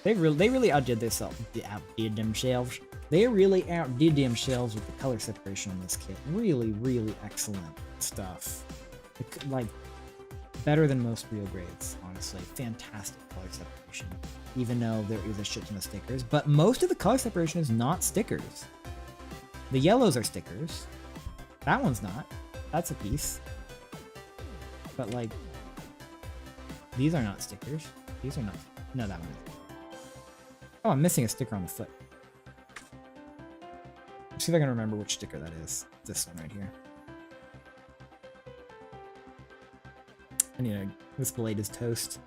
They really outdid themselves. They really outdid themselves with the color separation on this kit. Really, really excellent stuff. Like, better than most real grades, honestly. Fantastic color separation. Even though there is a shit ton of stickers. But most of the color separation is not stickers. The yellows are stickers. That one's not. That's a piece. But like, these are not stickers. These are not. No, that one is. Oh, I'm missing a sticker on the foot. Let's see if I can remember which sticker that is. This one right here. I need a. This blade is toast.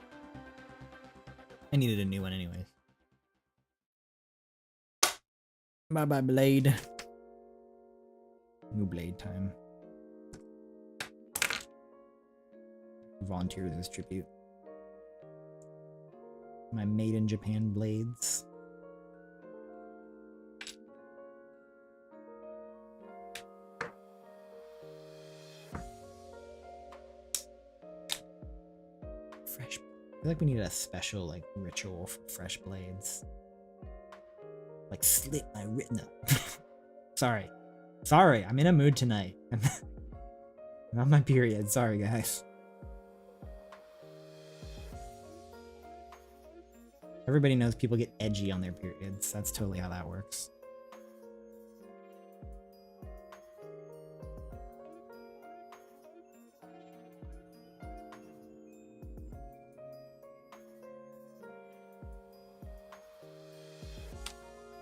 I needed a new one anyways. Bye bye, blade. New blade time. Volunteers as tribute. My made in Japan blades. Fresh. I feel like we need a special like ritual for fresh blades. Like slit my retina. Sorry. Sorry, I'm in a mood tonight. I'm on my period. Sorry, guys. Everybody knows people get edgy on their periods. That's totally how that works.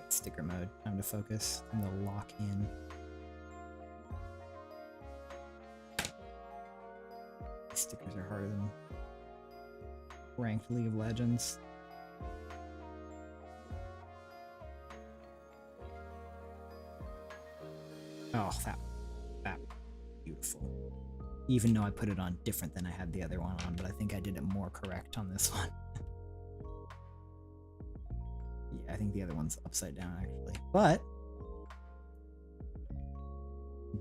Sticker mode. Time to focus. Time to lock in. These stickers are harder than ranked League of Legends. Oh, that beautiful. Even though I put it on different than I had the other one on, but I think I did it more correct on this one. Yeah, I think the other one's upside down actually, but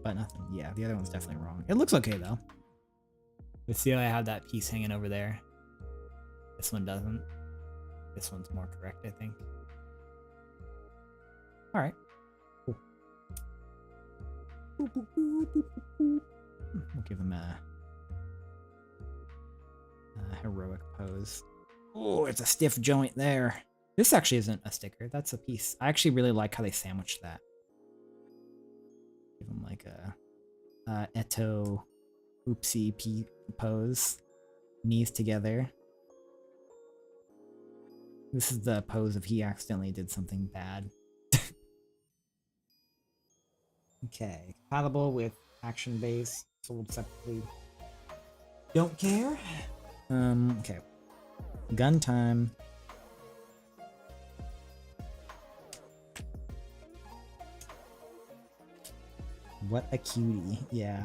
nothing. Yeah, the other one's definitely wrong. It looks okay though. Let's see how I have that piece hanging over there. This one doesn't. This one's more correct, I think. All right. We'll give him a heroic pose. Oh, it's a stiff joint there. This actually isn't a sticker. That's a piece. I actually really like how they sandwiched that. Give him like a Eto oopsie pose. Knees together. This is the pose of he accidentally did something bad. Okay, compatible with action base, sold separately. Don't care. Okay. Gun time. What a cutie, yeah.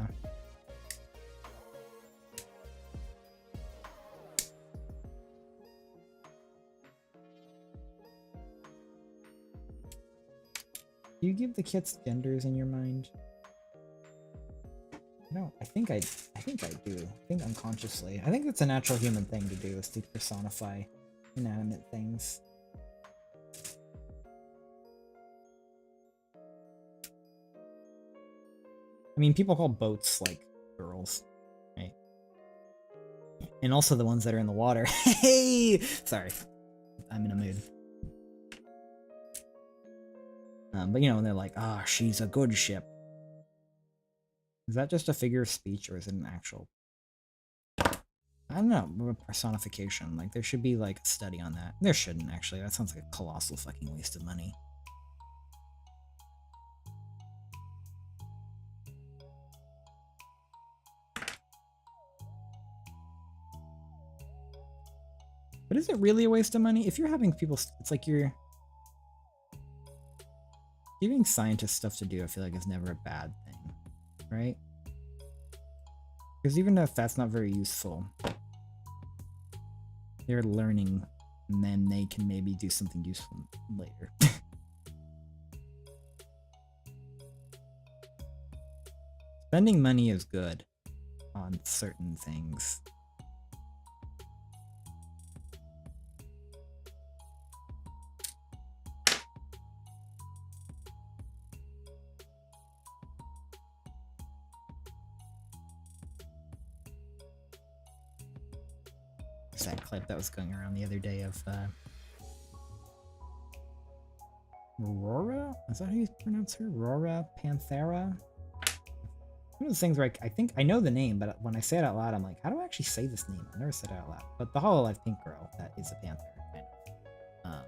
Do you give the kits genders in your mind? No, I think I do. I think unconsciously. I think it's a natural human thing to do, is to personify inanimate things. I mean, people call boats like girls, right? And also the ones that are in the water. Hey! Sorry. I'm in a mood. But you know, when they're like, ah, oh, she's a good ship. Is that just a figure of speech, or is it an actual? I don't know, a personification. Like, there should be like a study on that. There shouldn't, actually. That sounds like a colossal fucking waste of money. But is it really a waste of money? If you're having people, it's like you're giving scientists stuff to do. I feel like is never a bad thing, right? Because even if that's not very useful, they're learning, and then they can maybe do something useful later. Spending money is good on certain things. There's that clip that was going around the other day of Aurora? Is that how you pronounce her? Aurora Panthera? One of those things where I think I know the name, but when I say it out loud, I'm like, how do I actually say this name? I never said it out loud. But the Hololive Pink Girl, that is a panther, kind of.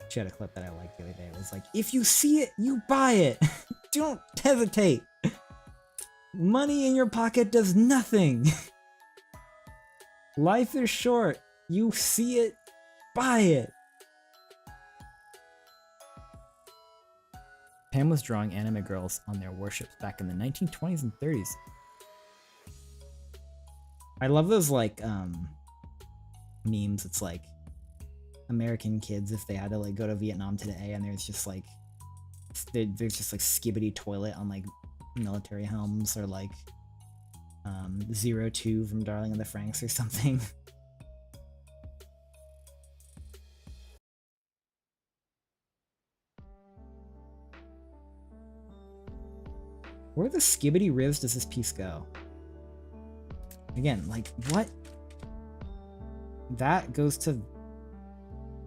She had a clip that I liked the other day. It was like, if you see it, you buy it. Don't hesitate. Money in your pocket does nothing. Life is short. You see it, buy it. Pam was drawing anime girls on their warships back in the 1920s and 30s. I love those like memes. It's like American kids if they had to like go to Vietnam today, and there's just like skibbity toilet on like military helms, or like 02 from Darling in the Franxx or something. Where the skibbity rivs does this piece go? Again, like, what? That goes to...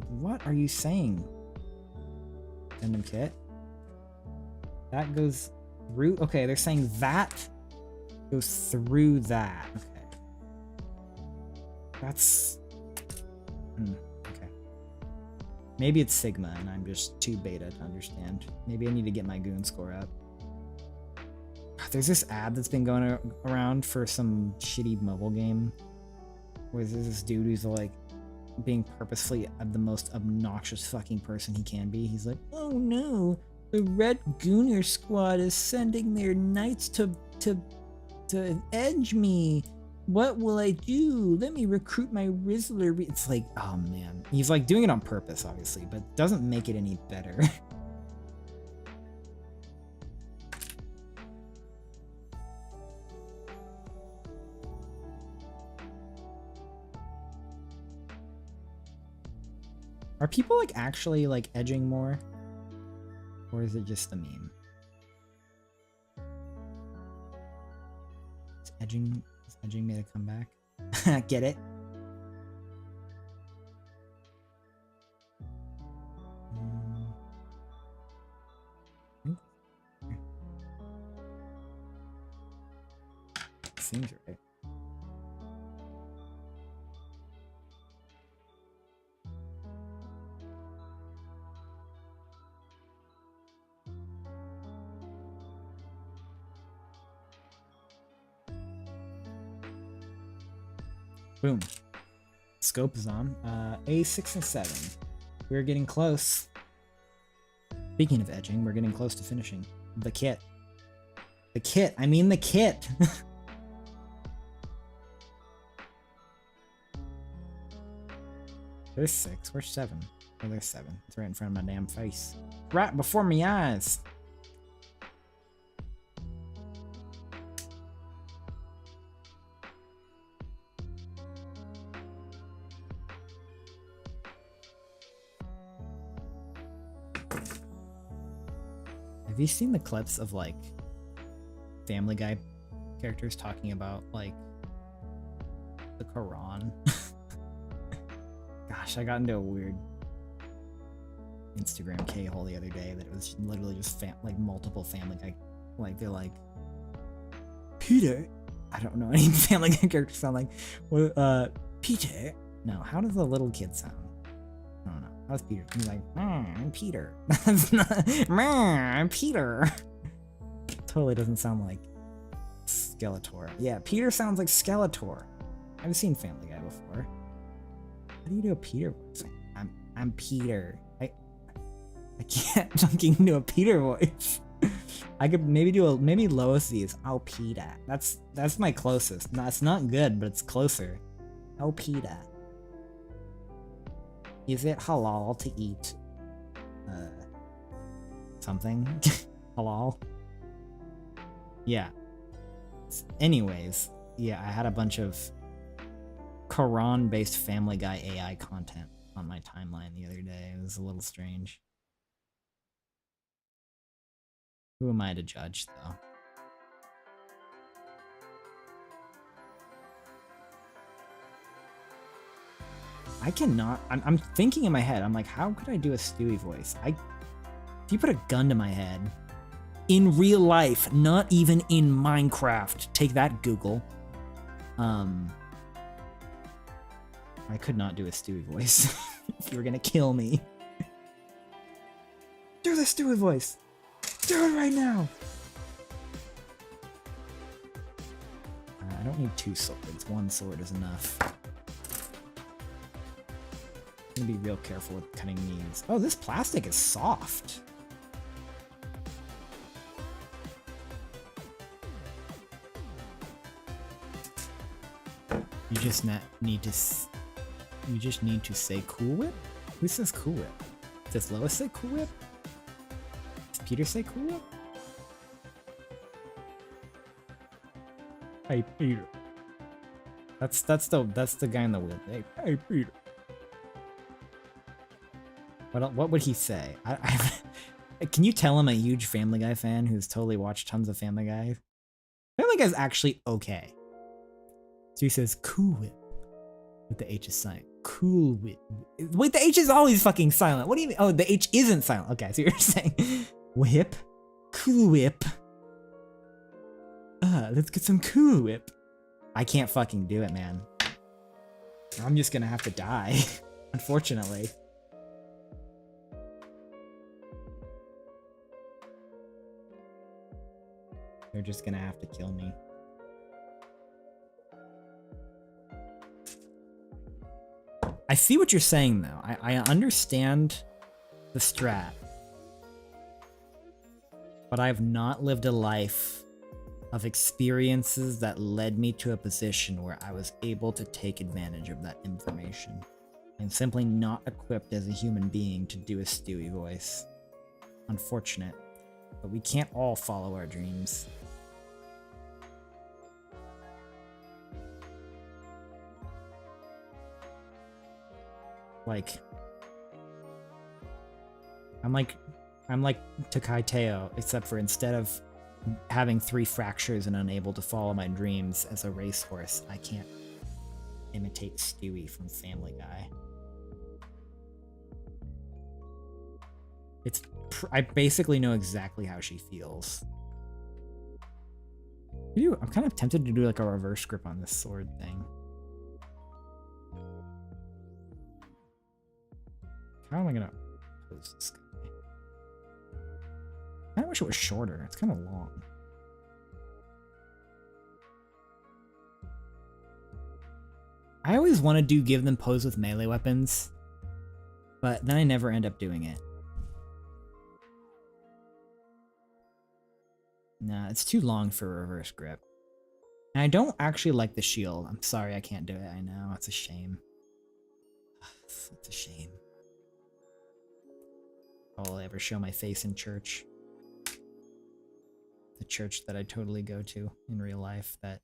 What are you saying? Gundam Kit? That goes through... Okay, they're saying that goes through that. Okay. That's... okay. Maybe it's Sigma and I'm just too beta to understand. Maybe I need to get my goon score up. There's this ad that's been going around for some shitty mobile game where there's this dude who's like being purposefully the most obnoxious fucking person he can be. He's like, oh no, the Red Gooner Squad is sending their knights to edge me. What will I do? Let me recruit my Rizzler. It's like, oh man. He's like doing it on purpose, obviously, but doesn't make it any better. Are people like actually like edging more? Or is it just a meme? Is edging made a comeback? Get it? Seems right. Boom. Scope is on. A6 and 7. We're getting close. Speaking of edging, we're getting close to finishing. The kit. The kit. I mean the kit. There's 6. Where's 7? Oh, there's 7. It's right in front of my damn face. Right before my eyes. Have you seen the clips of like Family Guy characters talking about like the Quran? Gosh, I got into a weird Instagram K-hole the other day that it was literally just like multiple Family Guy, like they're like, Peter, I don't know any Family Guy characters sound like, well, Peter. No, how does the little kid sound? I don't know. How's Peter? He's like, I'm Peter. That's not, I'm Peter. Totally doesn't sound like Skeletor. Yeah, Peter sounds like Skeletor. I've seen Family Guy before. How do you do a Peter voice? I'm Peter. I can't fucking do a Peter voice. I could maybe do a maybe lowest is Alpida. That's my closest. No, it's not good, but it's closer. Alpida. Is it halal to eat something? Halal? Yeah. Anyways, yeah, I had a bunch of Quran-based Family Guy AI content on my timeline the other day. It was a little strange. Who am I to judge, though? I cannot. I'm thinking in my head. I'm like, how could I do a Stewie voice? If you put a gun to my head, in real life, not even in Minecraft. Take that, Google. I could not do a Stewie voice. If you were gonna kill me. Do the Stewie voice! Do it right now! I don't need 2 swords. 1 sword is enough. I'm gonna be real careful with cutting these. Oh, this plastic is soft. You just need to say Cool Whip? Who says Cool Whip? Does Lois say Cool Whip? Does Peter say Cool Whip? Hey Peter. That's the guy in the wheel. Hey Peter. What would he say? Can you tell I'm a huge Family Guy fan who's totally watched tons of Family Guy? Family Guy's actually okay. So he says Cool Whip. With the H is silent. Cool Whip. Wait, the H is always fucking silent. What do you mean? Oh, the H isn't silent. Okay, so you're saying Whip? Cool Whip. Let's get some Cool Whip. I can't fucking do it, man. I'm just gonna have to die. Unfortunately. They're just gonna have to kill me. I see what you're saying, though. I understand the strat. But I've not lived a life of experiences that led me to a position where I was able to take advantage of that information. I'm simply not equipped as a human being to do a Stewie voice. Unfortunate. But we can't all follow our dreams. Like, I'm like Takai Teo, except for instead of having 3 fractures and unable to follow my dreams as a racehorse, I can't imitate Stewie from Family Guy. I basically know exactly how she feels. I'm kind of tempted to do like a reverse grip on this sword thing. How am I gonna pose this guy? I wish it was shorter. It's kind of long. I always want to give them pose with melee weapons, but then I never end up doing it. Nah, it's too long for a reverse grip. And I don't actually like the shield. I'm sorry I can't do it. I know, it's a shame. It's a shame. I'll ever show my face in church. The church that I totally go to in real life that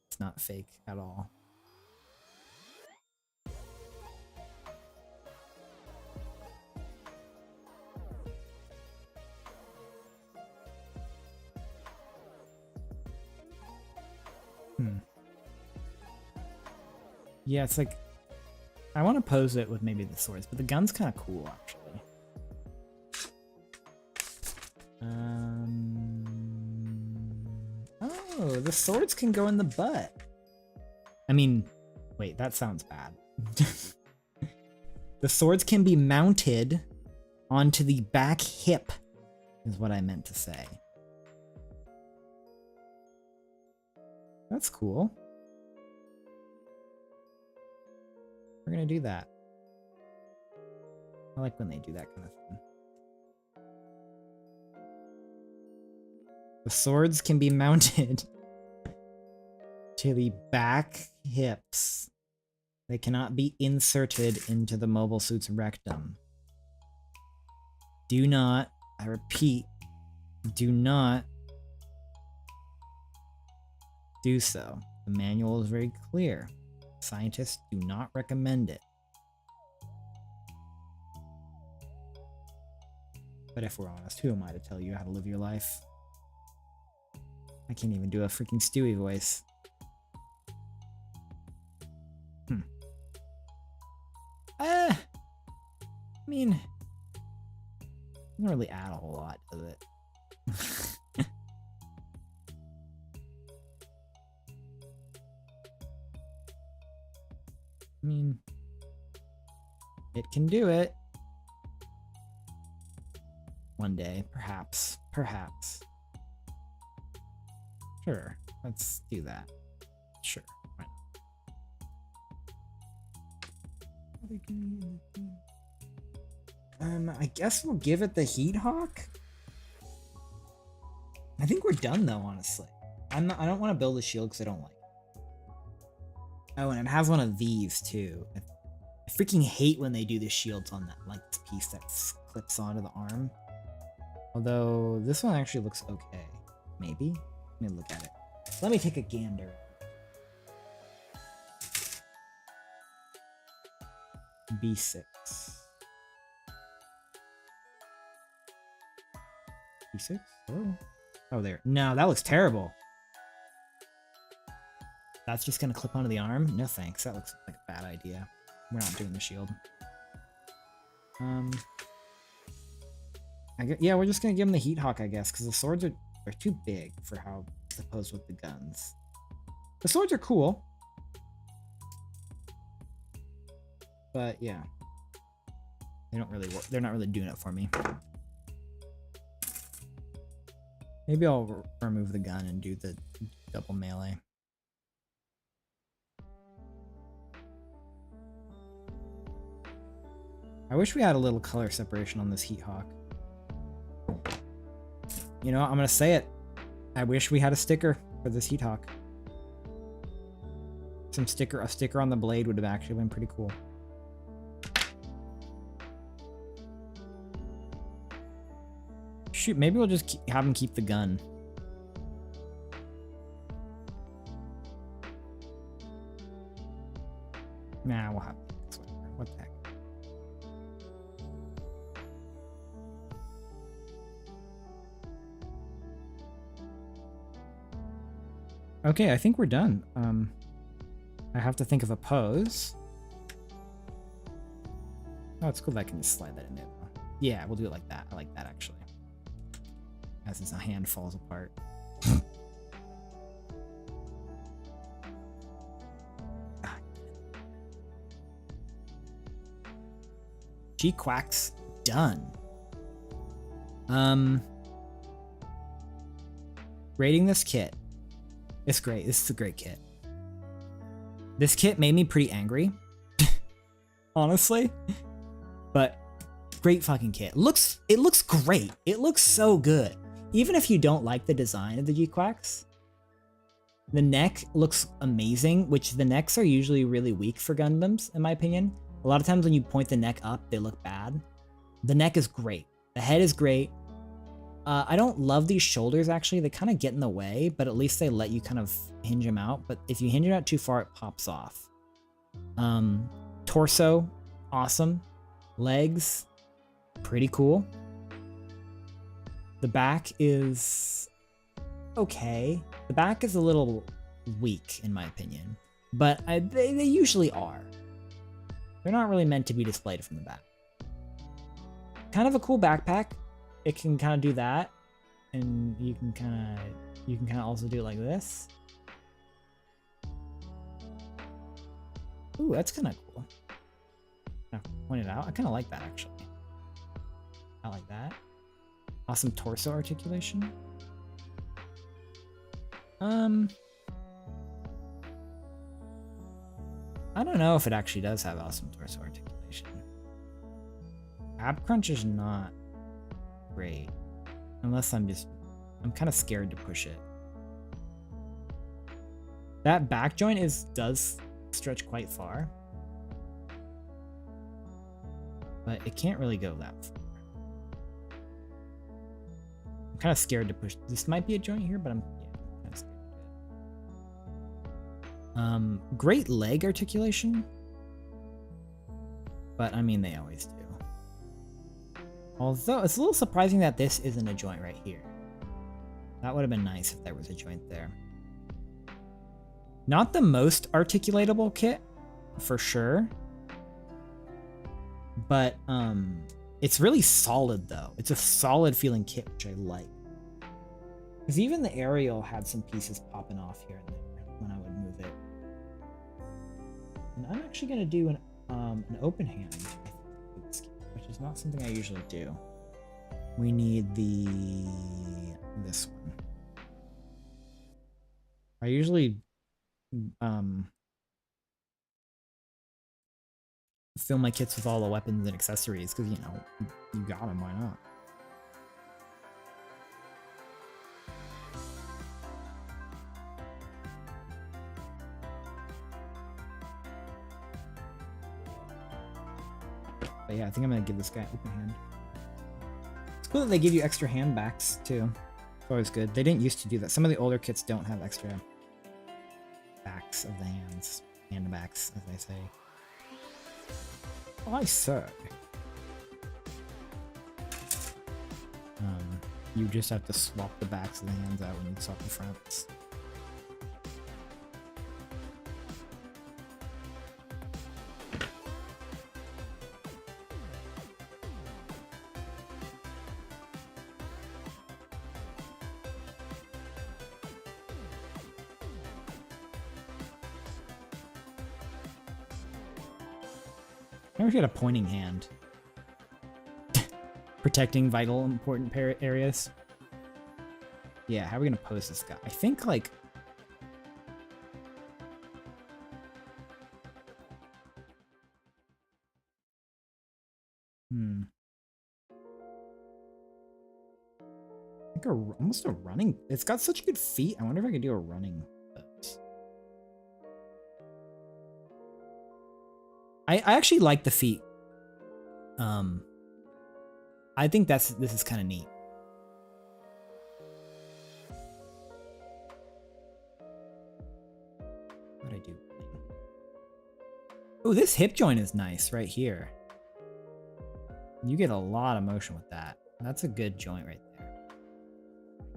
it's not fake at all. Yeah, it's like I want to pose it with maybe the swords, but the gun's kind of cool actually. Oh, the swords can go in the butt. I mean, wait, that sounds bad. The swords can be mounted onto the back hip, is what I meant to say. That's cool. We're gonna do that. I like when they do that kind of thing. The swords can be mounted to the back hips. They cannot be inserted into the mobile suit's rectum. Do not, I repeat, do not do so. The manual is very clear. Scientists do not recommend it. But if we're honest, who am I to tell you how to live your life? I can't even do a freaking Stewie voice. I mean, doesn't really add a whole lot, does it? I mean, it can do it. One day, perhaps. Perhaps. Sure, let's do that. Sure, why not? I guess we'll give it the Heat Hawk. I think we're done though, honestly. I don't want to build a shield because I don't like it. Oh, and it has one of these too. I freaking hate when they do the shields on that like piece that clips onto the arm. Although this one actually looks okay. Maybe? Let me look at it. Let me take a gander. B6. B6? Oh. Oh, there. No, that looks terrible. That's just gonna clip onto the arm? No thanks. That looks like a bad idea. We're not doing the shield. Yeah, we're just gonna give him the Heat Hawk, I guess, because the swords are too big for how to pose with the guns. The swords are cool. But yeah. They don't really work. They're not really doing it for me. Maybe I'll remove the gun and do the double melee. I wish we had a little color separation on this Heat Hawk. You know, I'm gonna say it. I wish we had a sticker for this Heat Hawk. A sticker on the blade would have actually been pretty cool. Shoot, maybe we'll just have him keep the gun. Nah, we'll have this. What the heck? Okay, I think we're done. I have to think of a pose. Oh, it's cool that I can just slide that in there. Yeah, we'll do it like that. I like that, actually. As his hand falls apart. GQuuuuuuX done. Rating this kit. It's great. This is a great kit. This kit made me pretty angry. Honestly. But great fucking kit. It looks great. It looks so good. Even if you don't like the design of the GQuuuuuuX, the neck looks amazing, which the necks are usually really weak for Gundams, in my opinion. A lot of times when you point the neck up, they look bad. The neck is great. The head is great. I don't love these shoulders, actually. They kind of get in the way, but at least they let you kind of hinge them out. But if you hinge it out too far, it pops off. Torso, awesome. Legs, pretty cool. The back is okay. The back is a little weak, in my opinion. But they usually are. They're not really meant to be displayed from the back. Kind of a cool backpack. It can kind of do that, and you can kind of also do it like this. Ooh, that's kind of cool. Point it out. I kind of like that, actually. I like that. Awesome torso articulation. I don't know if it actually does have awesome torso articulation. Ab crunch is not great. Unless I'm just I'm kind of scared to push it. That back joint does stretch quite far. But it can't really go that far. I'm kind of scared to push. This might be a joint here, but I'm kind of scared to do it. Great leg articulation. But I mean, they always do. Although it's a little surprising that this isn't a joint right here. That would have been nice if there was a joint there. Not the most articulatable kit, for sure. But it's really solid though. It's a solid feeling kit, which I like. Because even the aerial had some pieces popping off here and there when I would move it. And I'm actually gonna do an open hand, which is not something I usually do. We need this one. I usually fill my kits with all the weapons and accessories because, you know, you got them, why not? But yeah, I think I'm gonna give this guy open hand. It's cool that they give you extra hand backs too. It's always good. They didn't used to do that. Some of the older kits don't have extra backs of the hands. Hand backs, as they say. I said. You just have to swap the backs of the hands out when you swap the fronts. I wish you had a pointing hand. Protecting vital important areas. Yeah, how are we gonna pose this guy? I think like... I think almost a running... It's got such good feet. I wonder if I could do a running pose. I actually like the feet. I think this is kind of neat. What do I do? Oh, this hip joint is nice right here. You get a lot of motion with that. That's a good joint right there.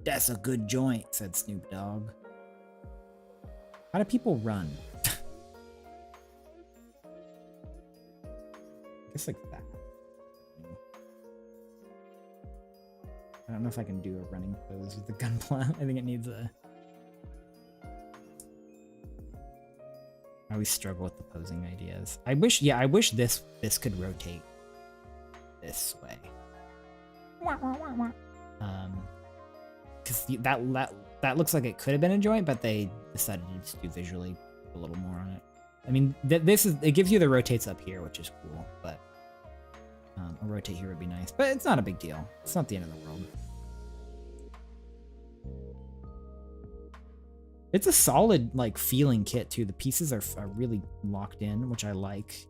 That's a good joint, said Snoop Dogg. How do people run? I guess like that. I don't know if I can do a running pose with the Gunpla. I think it needs a... I always struggle with the posing ideas. I wish this could rotate this way. Because that looks like it could have been a joint, but they decided to just do visually a little more on it. I mean, it gives you the rotates up here, which is cool, but a rotate here would be nice. But it's not a big deal. It's not the end of the world. It's a solid, like, feeling kit, too. The pieces are really locked in, which I like.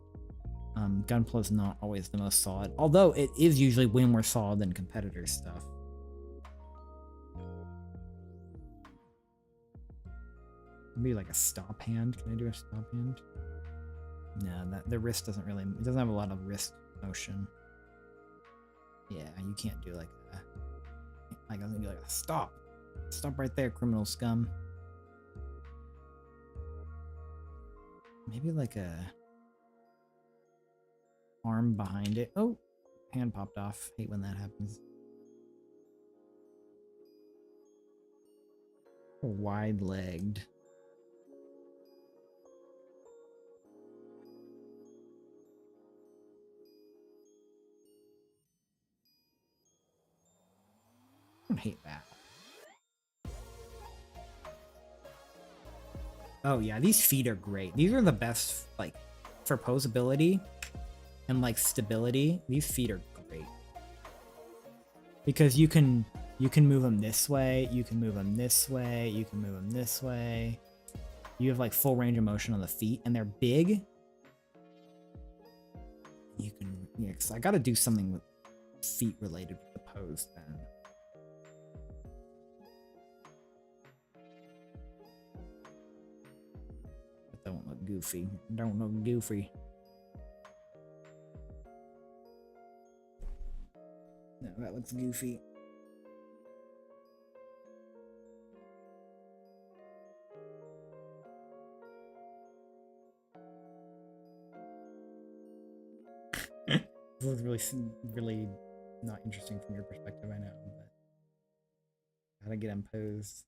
Gunpla is not always the most solid, although it is usually way more solid than competitor stuff. Maybe like a stop hand. Can I do a stop hand? No, the wrist doesn't really... It doesn't have a lot of wrist motion. Yeah, you can't do like a... Like, I was gonna do like a stop. Stop right there, criminal scum. Maybe like a... arm behind it. Oh! Hand popped off. Hate when that happens. Wide-legged. I don't hate that. Oh yeah, these feet are great. These are the best, like, for posability and like stability. These feet are great because you can You can move them this way, you can move them this way, you can move them this way. You have like full range of motion on the feet, and they're big. You can, yeah, because I gotta do something with feet related with the pose then. That don't look goofy. Don't look goofy. No, that looks goofy. This is really not interesting from your perspective, I know, but how to get him posed.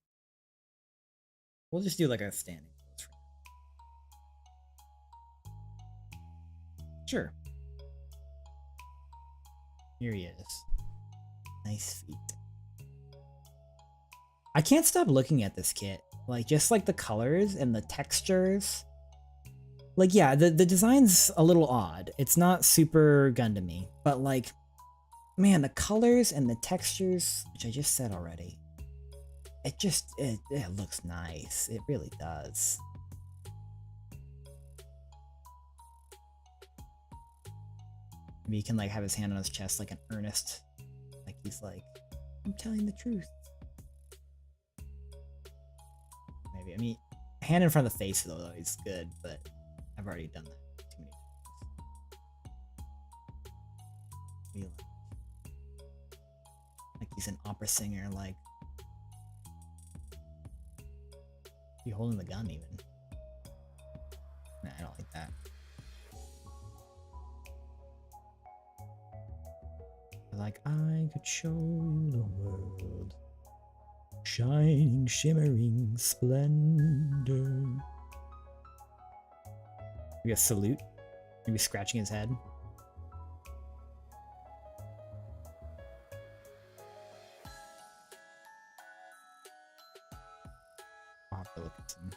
We'll just do like a standing pose. Sure. Here he is. Nice feet. I can't stop looking at this kit. Like, just like the colors and the textures. Like, yeah, the design's a little odd. It's not super Gundam-y, but like, man, the colors and the textures, which I just said already, it looks nice. It really does. Maybe he can like have his hand on his chest like an earnest, like he's like, I'm telling the truth. Maybe, I mean, hand in front of the face though is good, but I've already done that too many times. Like he's an opera singer, like you holding the gun even. Nah, I don't like that. Like I could show you the world, shining, shimmering splendor. Maybe a salute. Maybe scratching his head. I'll have to look at some.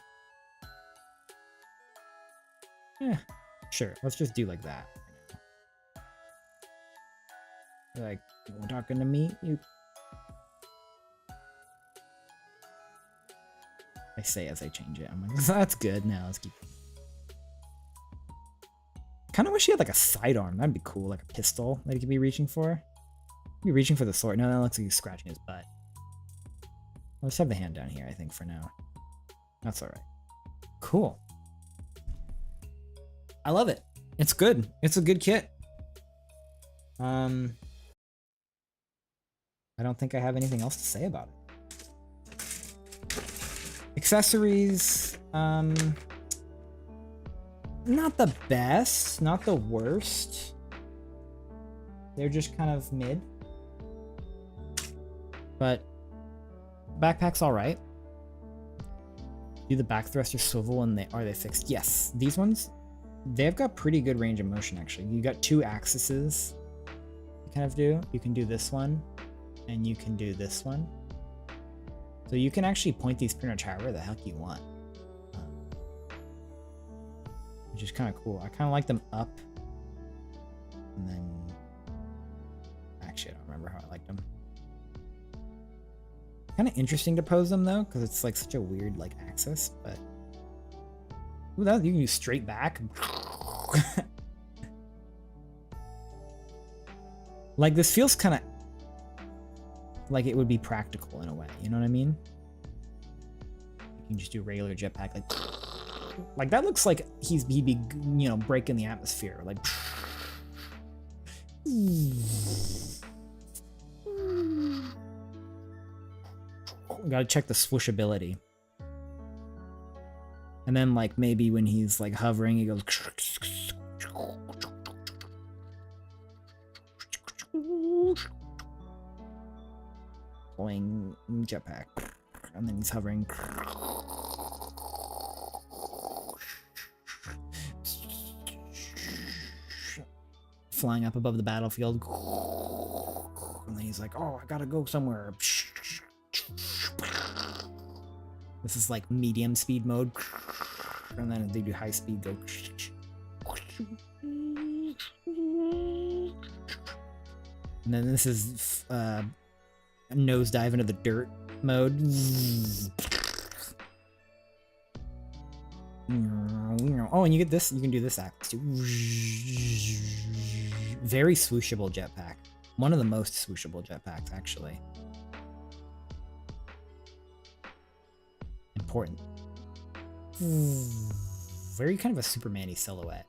Yeah, sure. Let's just do like that. Like, you're talking to me? You. I say as I change it. I'm like, that's good. Now let's keep. Kind of wish he had like a sidearm. That'd be cool, like a pistol that he could be reaching for. Be reaching for the sword. No, that looks like he's scratching his butt. Let's have the hand down here, I think, for now. That's all right. Cool. I love it. It's good. It's a good kit. I don't think I have anything else to say about it. Accessories, not the best, not the worst. They're just kind of mid. But backpack's all right. Do the back thrusters swivel and are they fixed? Yes, these ones, they've got pretty good range of motion actually. You got two axes you kind of do. You can do this one and you can do this one. So you can actually point these pretty much however the heck you want. Which is kind of cool. I kind of like them up. And then... Actually, I don't remember how I liked them. Kind of interesting to pose them though, because it's like such a weird like axis, but... Ooh, that you can use straight back. Like this feels kind of like it would be practical in a way, you know what I mean? You can just do regular jetpack, like that looks like he'd be, you know, breaking the atmosphere, like. Gotta check the swooshability. And then like maybe when he's like hovering, he goes. Pulling jetpack, and then he's hovering. Flying up above the battlefield. And then he's like, oh, I gotta go somewhere. This is like medium speed mode. And then they do high speed, go. And then this is nosedive into the dirt mode. Oh, and you get this. You can do this act too. Very swooshable jetpack. One of the most swooshable jetpacks, actually. Important. Very kind of a Superman-y silhouette.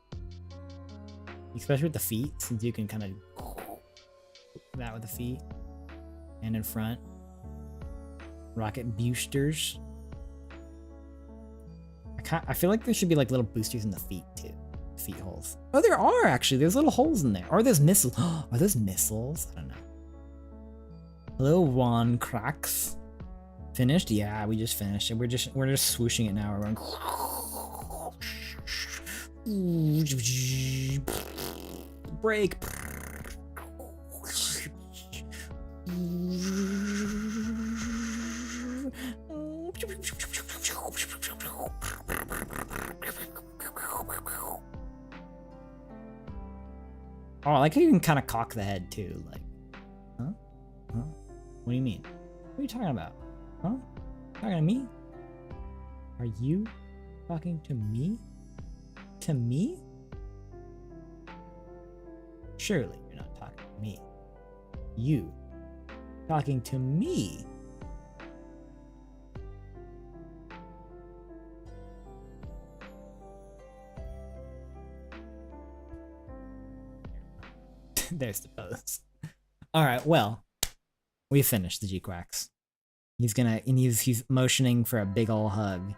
Especially with the feet, since you can kind of that with the feet. And in front. Rocket boosters. I feel like there should be like little boosters in the feet too. Feet holes. Oh, there are actually. There's little holes in there. Or there's missiles. Are those missiles? I don't know. Hello, Juan Cracks. Finished? Yeah, we just finished. We're just swooshing it now. We're going. Break. Oh, I like how you can kind of cock the head too. Like, huh? Huh? What do you mean? What are you talking about? Huh? Talking to me? Are you talking to me? To me? Surely you're not talking to me. You talking to me? There's the pose. All right, well, we finished the GQuuuuuuX. He's motioning for a big ol' hug.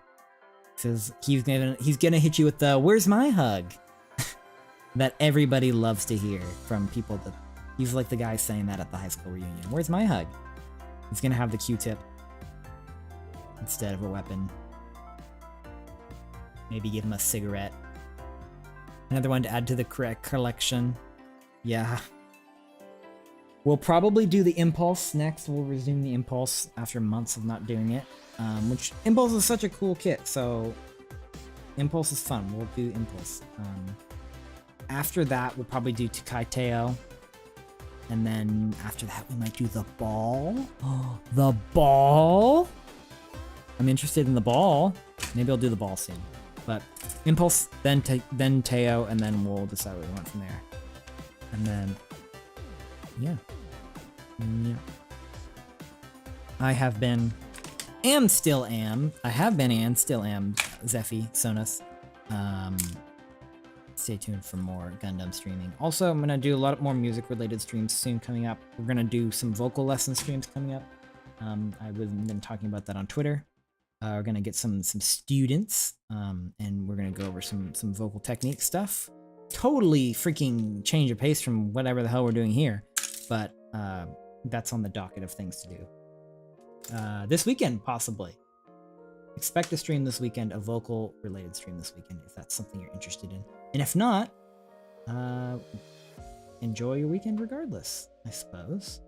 Says he's gonna hit you with the "Where's my hug?" that everybody loves to hear from people. That he's like the guy saying that at the high school reunion. Where's my hug? He's gonna have the Q-tip instead of a weapon. Maybe give him a cigarette. Another one to add to the collection. Yeah. We'll probably do the Impulse next. We'll resume the Impulse after months of not doing it. Which Impulse is such a cool kit, so Impulse is fun. We'll do Impulse. After that, we'll probably do Takaiteo. And then after that, we might do the Ball. The Ball? I'm interested in the Ball. Maybe I'll do the Ball soon. But Impulse, then Teo, and then we'll decide what we want from there. And then, yeah. I have been, and still am, Zephy, Sonus. Stay tuned for more Gundam streaming. Also, I'm going to do a lot more music-related streams soon coming up. We're going to do some vocal lesson streams coming up. I've been talking about that on Twitter. We're going to get some students, and we're going to go over some vocal technique stuff. Totally freaking change of pace from whatever the hell we're doing here, but that's on the docket of things to do. This weekend, possibly. Expect a stream this weekend, a vocal related stream this weekend, if that's something you're interested in. And if not, enjoy your weekend regardless, I suppose.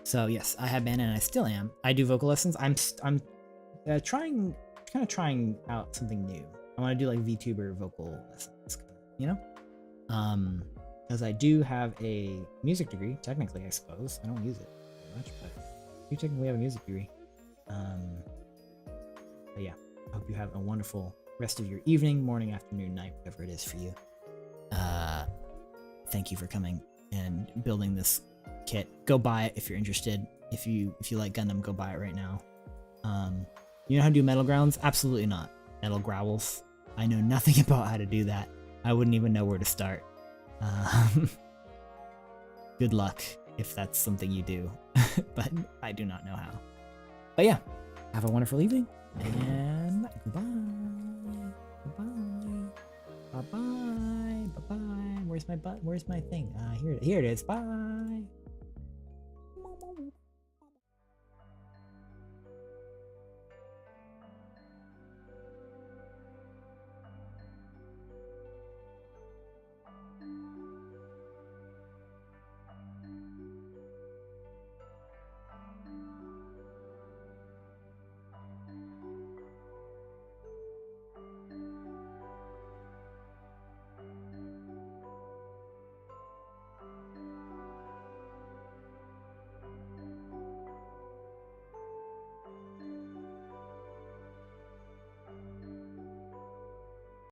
So yes, I have been and I still am. I do vocal lessons. I'm trying out something new. I want to do like VTuber vocal lessons, you know? Because I do have a music degree, technically, I suppose. I don't use it very much, but you technically have a music degree. But yeah, I hope you have a wonderful rest of your evening, morning, afternoon, night, whatever it is for you. Thank you for coming and building this kit. Go buy it if you're interested. If you like Gundam, go buy it right now. You know how to do metal grounds? Absolutely not. Metal growls. I know nothing about how to do that. I wouldn't even know where to start. Good luck if that's something you do, but I do not know how. But yeah, have a wonderful evening, and goodbye. Bye-bye. Bye-bye. Bye-bye. Where's my butt? Where's my thing? Here it is. Bye.